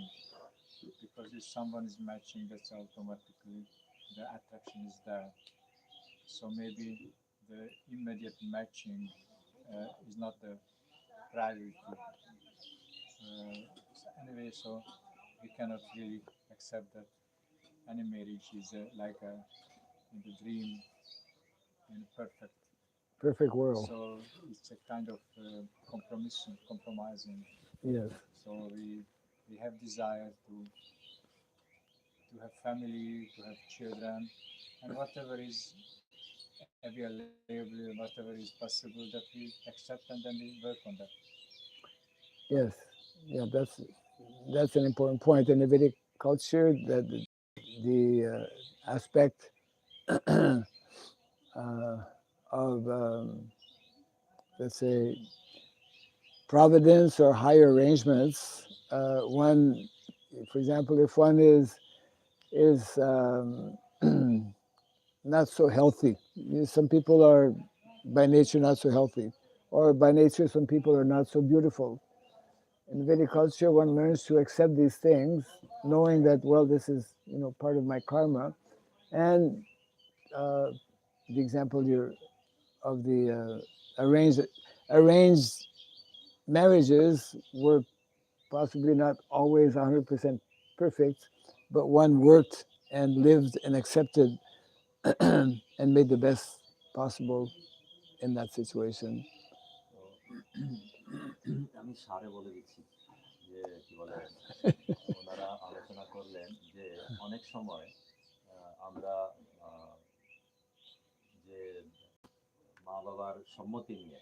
because if someone is matching, that's automatically the attraction is there. So maybe the immediate matching is not the priority. Anyway, so we cannot really accept that any marriage is like in the dream, in a Perfect world. So it's a kind of compromising. Yes. So we have desire to have family, to have children, and whatever is available, whatever is possible, that we accept and then we work on that. Yes. Yeah, that's an important point in the Vedic culture, that the aspect of let's say providence or higher arrangements. One, for example, if one is not so healthy, some people are by nature not so healthy, or by nature some people are not so beautiful. In Vedic culture, one learns to accept these things, knowing that, well, this is part of my karma. And the example of the arranged marriages were possibly not always 100% perfect, but one worked and lived and accepted and made the best possible in that situation. আমি সারে বলে দিচ্ছি যে কি বলে ওনারা আলোচনা করলেন যে অনেক সময় আমরা যে মা বাবার সম্মতি নিয়ে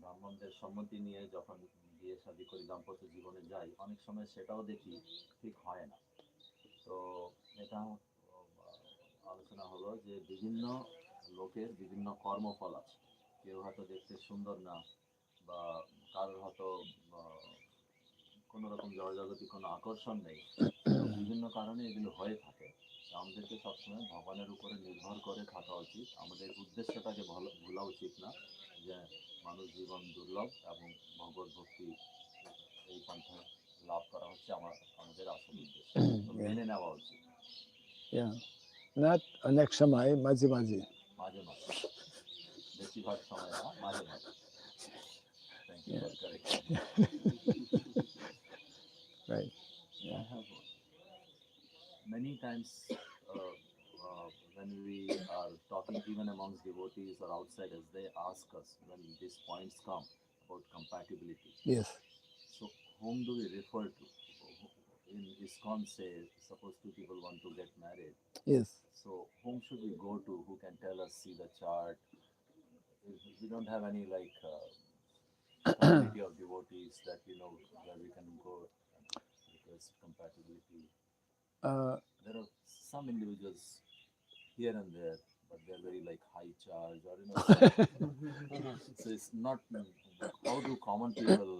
ব্রাহ্মণদের সম্মতি নিয়ে যখন বিয়ে শাদী করি দাম্পত্য জীবনে যাই অনেক সময় সেটাও দেখি ঠিক হয় না। তো এটা আলোচনা হলো যে বিভিন্ন লোকের বিভিন্ন কর্মফল আছে, কেউ হয়তো দেখতে সুন্দর না, বা কারোর হয়তো কোনো রকম জড়জাগতিক কোনো আকর্ষণ নেই, বিভিন্ন কারণে এগুলো হয়ে থাকে। আমাদেরকে সবসময় ভগবানের উপরে নির্ভর করে থাকা উচিত, আমাদের উদ্দেশ্যটাকে ভোলা উচিত না, যে মানুষ জীবন দুর্লভ এবং ভগবত ভক্তি এই পন্থা লাভ করা হচ্ছে আমাদের আসল উদ্দেশ্য, মেনে নেওয়া উচিত। Not অনেক সময়, মাঝে মাঝে, মাঝে মাঝে, বেশিরভাগ সময় না, মাঝে মাঝে। Thank you for correcting. Right. I have many times when we are talking even amongst devotees or outsiders, they ask us when these points come about compatibility. Yes. So whom do we refer to? In ISKCON say, suppose two people want to get married. Yes. So whom should we go to? Who can tell us, see the chart? We don't have any community of devotees that where we can go and request compatibility. There are some individuals here and there, but they're very high charge, or so it's not. How do common people?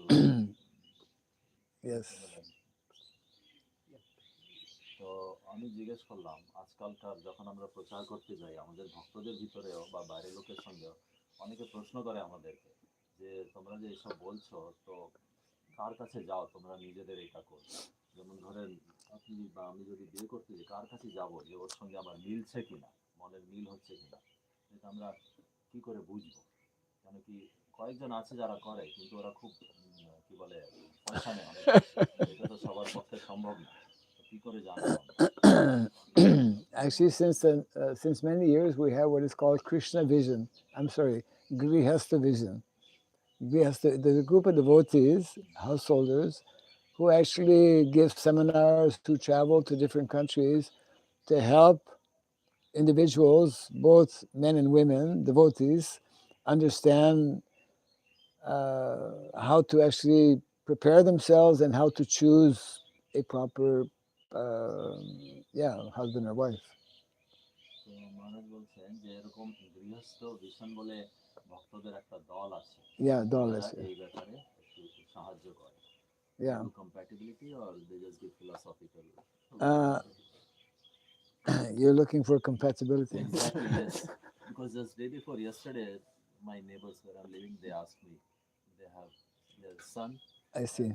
Yes. তো আমি জিজ্ঞেস করলাম, আজকালকার যখন আমরা প্রচার করতে যাই আমাদের ভক্তদের ভিতরেও বা বাইরের লোকের সঙ্গেও অনেকে প্রশ্ন করে আমাদেরকে যে তোমরা যে এসব বলছো, তো কার কাছে যাও তোমরা নিজেদের এটা করো? যেমন ধরেন আপনি বা আমি যদি বিয়ে করতে যাই, কার কাছে যাবো যে ওর সঙ্গে আমার মিলছে কিনা, মনের মিল হচ্ছে কিনা, এটা আমরা কি করে বুঝবো? কেন কি কয়েকজন আছে যারা করে, কিন্তু ওরা খুব কি বলে পয়সা নেয় অনেক, এটা তো সবার পক্ষে সম্ভব না। কি করে জানবো? Actually, since many years, we have what is called Krishna vision. I'm sorry, Grihastha vision. There's a group of devotees, householders, who actually give seminars, who travel to different countries to help individuals, both men and women, devotees, understand how to actually prepare themselves and how to choose a proper husband or wife. তো মহারাজ বলছেন যে এরকম গৃহস্থ vision বলে ভক্তদের একটা দল আছে, দল আছে, এই ব্যাপারে একটু সাহায্য করে। Do compatibility or they just give philosophical? You're looking for compatibility. Exactly, yes. Because just day before yesterday, my neighbors where I'm living, they asked me, they have their son. I see.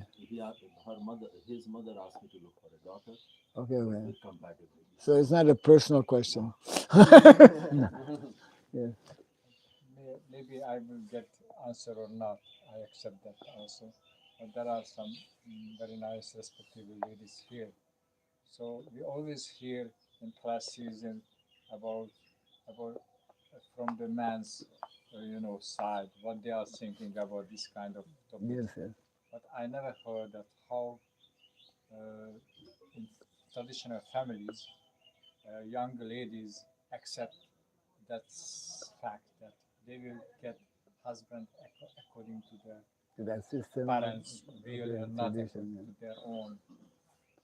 His mother asked me to look for a daughter. Okay. With compatibility. So it's not a personal question. Maybe I will get answer or not, I accept that also. But there are some very nice, respectable ladies here. So we always hear in class season about from the man's side what they are thinking about this kind of topic. Yes, yes. But I never heard that how in traditional families young ladies accept that fact that they will get husband according to their To that system. parents' will the and not tradition, according to their own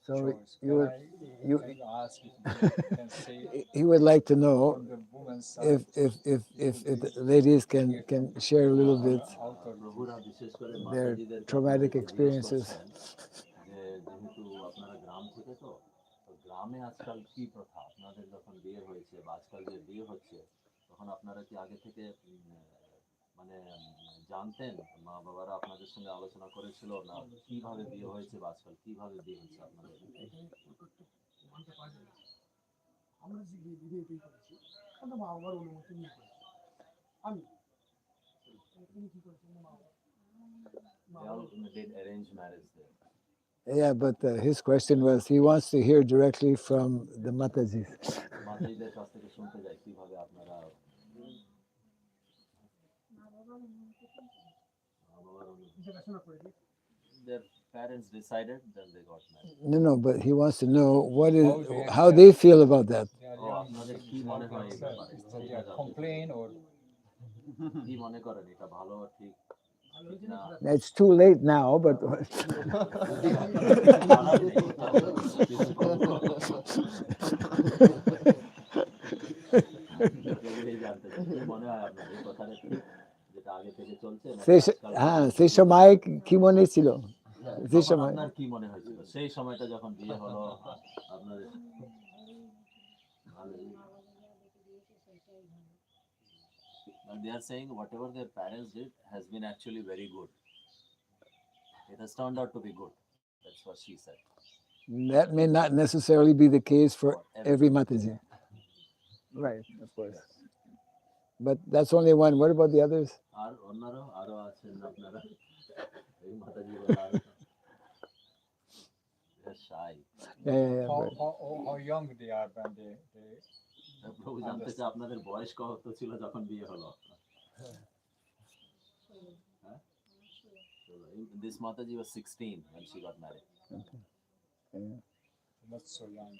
So choice. you would, Can you ask if you can say he would like to know from the woman's side if the ladies can share a little bit প্রভুরা বিশেষ করে their মাতাজিদের traumatic experiences. যে যেহেতু আপনারা গ্রাম থেকে তো গ্রামে আজকাল কি প্রথা আপনাদের যখন বিয়ে হয়েছে বা আজকাল যে বিয়ে হচ্ছে তখন আপনারা কি আগে থেকে মানে জানতেন মা বাবারা আপনাদের সঙ্গে আলোচনা করেছিল না কিভাবে বিয়ে হয়েছে বা আজকাল কিভাবে বিয়ে হচ্ছে আপনাদের আমরা যে বিয়ে করেছি আমরা মা বাবার অনুমতি নিয়ে করেছি আমি তুমি কি করেছেন মা বাবা They all did arranged marriage there. Yeah, but his question was he wants to hear directly from the Matajis. মাতাজিদের কাছ থেকে শুনতে যাই কিভাবে আপনারা দেখাশোনা করে দিই their parents decided then they got married. No, but he wants to know how they feel about that. they are O young, আপনাদের কি মনে হয় এই ব্যাপারে so they are complain or কি মনে করেন এটা ভালো ঠিক না It's too late now, but সেই সময় কি মনে ছিল সেই সময় আপনার কি মনে হয়েছিল সেই সময়টা যখন বিয়ে হলো আপনার they are saying whatever their parents did has been actually very good. It has turned out to be good. That's what she said. That may not necessarily be the case for every Mataji. Right, of course. But that's only one. What about the others? আর অন্যরা আরো আছেন আপনারা এই মাতাজি they're shy. Yeah, how young they are when they প্রভু জানতে চাই আপনাদের বয়স কত ছিল যখন বিয়ে হলো This Mataji was 16 when she got married. Okay. Yeah. not so young,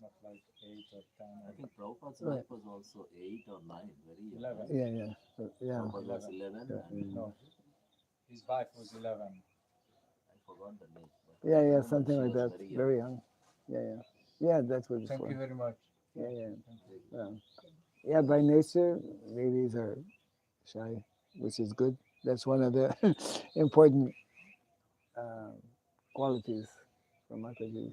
not like 8 or 10. I think Prabhupada's wife was also 8 or 9, very young. 11. Yeah. Prabhupada was 11 and No, his wife was 11. I forgot the name. Yeah, something she like was that. Very young. Yeah, that's what it's Thank for. you very much. Yeah, by nature, ladies are shy, which is good. That's one of the important qualities for Matajis,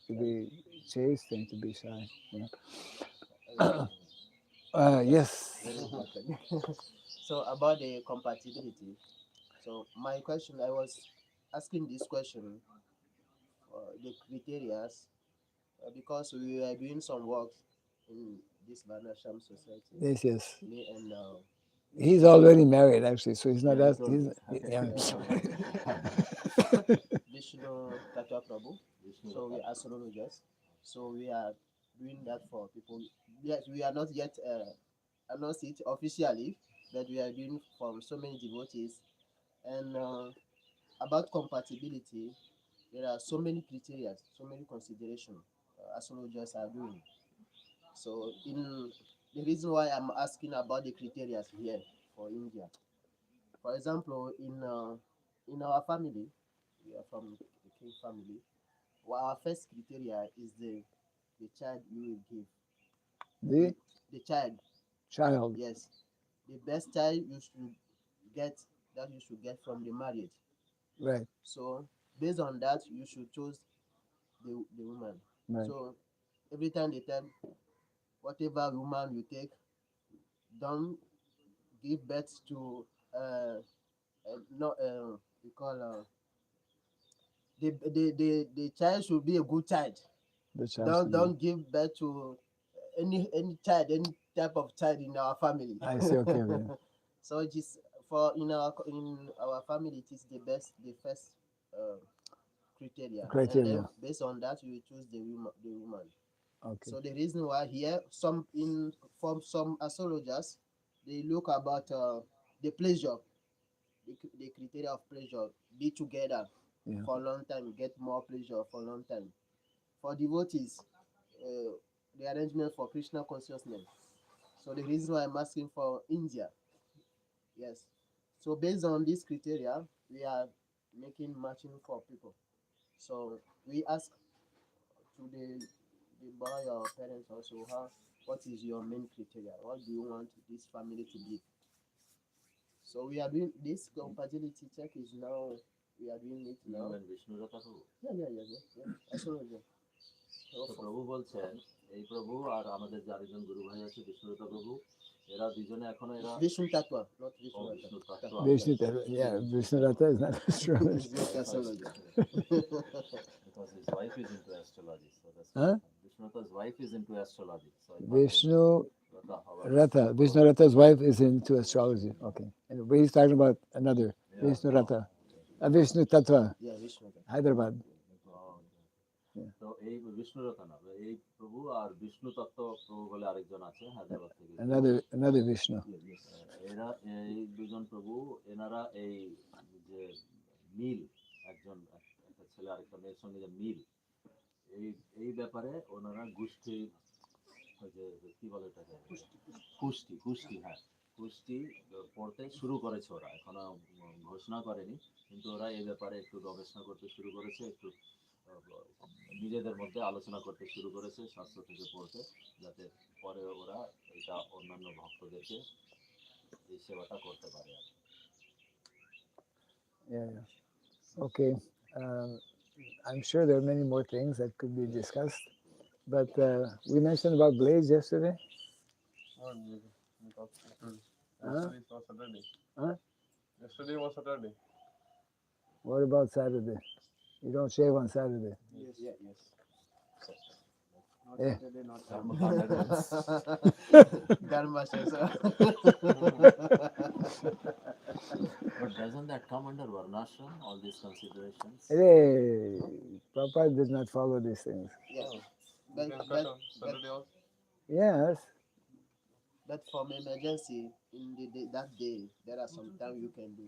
to be chaste and to be shy. Yes. So about the compatibility. So my question, I was asking this question, the criteria, because we are doing some work in this Vanasham society. Yes. Me and He's already married, actually, so he's not Yeah, as. Viṣṇu Tattva Prabhu. So we are astrologers. So we are doing that for people. Yes, we are not yet announced it officially, but we are doing for so many devotees. And about compatibility, there are so many criteria, so many considerations astrologers are doing. So in the reason why I'm asking about the criteria here for India, for example, in our family, we are from the king family. Well, our first criteria is the child you will give. The child. Yes, the best child you should get from the marriage. Right. So based on that, you should choose the woman. Right. So every time they tell, whatever woman you take, don't give birth to we call the child should be a good child. Don't give birth to any child, any type of child in our family. I see. Okay. So it is for in our family, it is the first criteria. And then based on that, we choose the woman. Okay. So the reason why here from some astrologers, they look about the pleasure, the criteria of pleasure, be together for a long time, get more pleasure for a long time. For devotees, the arrangement for Krishna consciousness. So the reason why I'm asking for India, yes. So based on this criteria, we are making matching for people. So we ask to the boy or parents also, what is your main criteria? What do you want this family to be? So we are doing this compatibility check is now, we are doing it now. বিষ্ণুর কথা প্রভু Yeah. Astrologer. তো প্রভু বলছেন এই প্রভু আর আমাদের যে আরেকজন গুরু ভাই আছে বিষ্ণুরতা প্রভু, এরা দুজনে এখনো এরা Vishnu Tattva, not Vishnu O, Tattva. Vishnu তত্ত্ব Vishnu, yeah, Vishnu Rata is not astrology. It's not astrologer. because his wife is into astrology, so that's Huh? Vishnuta's wife is into astrology, so I thought Vishnu Rata Hava- Rata, Vishnu Rata's wife is into astrology. Okay. And but he's talking about another Vishnu Rata. Vishnu Tattva, Yeah, Vishnu Tattva. Hyderabad. তো এই বিষ্ণুরতা না, এই প্রভু আর বিষ্ণু তত্ত্ব প্রভু বলে আরেকজন আছে হায়দ্রাবাদ থেকে। Another Vishnu. এরা এই দুজন প্রভু, এনারা এই যে মিল, একজন একটা ছেলে আরেকটা মেয়ের সঙ্গে যে মিল, এই ব্যাপারে ওনারা গোষ্ঠী, যে কি বলে এটাকে, কুষ্টি, হ্যাঁ কুষ্টি পড়তে শুরু করেছে ওরা, এখনো ঘোষণা করেনি, কিন্তু ওরা এই ব্যাপারে একটু গবেষণা করতে শুরু করেছে, একটু নিজেদের মধ্যে আলোচনা করতে শুরু করেছে, শাস্ত্র থেকে পড়তে, যাতে পরে ওরা এটা অন্যান্য ভক্তদেরকে এই সেবাটা করতে পারে। Yeah. Okay. I'm sure there are many more things that could be discussed, but we mentioned about blades yesterday. Yesterday was Saturday. What about Saturday? You don't shave on Saturday. Yes. Not Yeah. Saturday, not Dharma Shastra. But doesn't that come under Varnashram, all these considerations? Hey, Prabhupada did not follow these things. Yeah. You can cut on Saturday also. Yes. But from emergency in that day, there are some time you can do.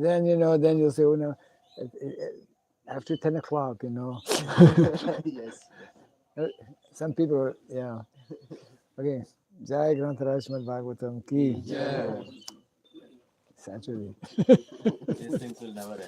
Then you'll say, oh no, after 10 o'clock, Yes. Some people, yeah. Okay. Jai Grantaraj Srimad Bhagavatam Ki. Yeah. Saturday. These things will never end.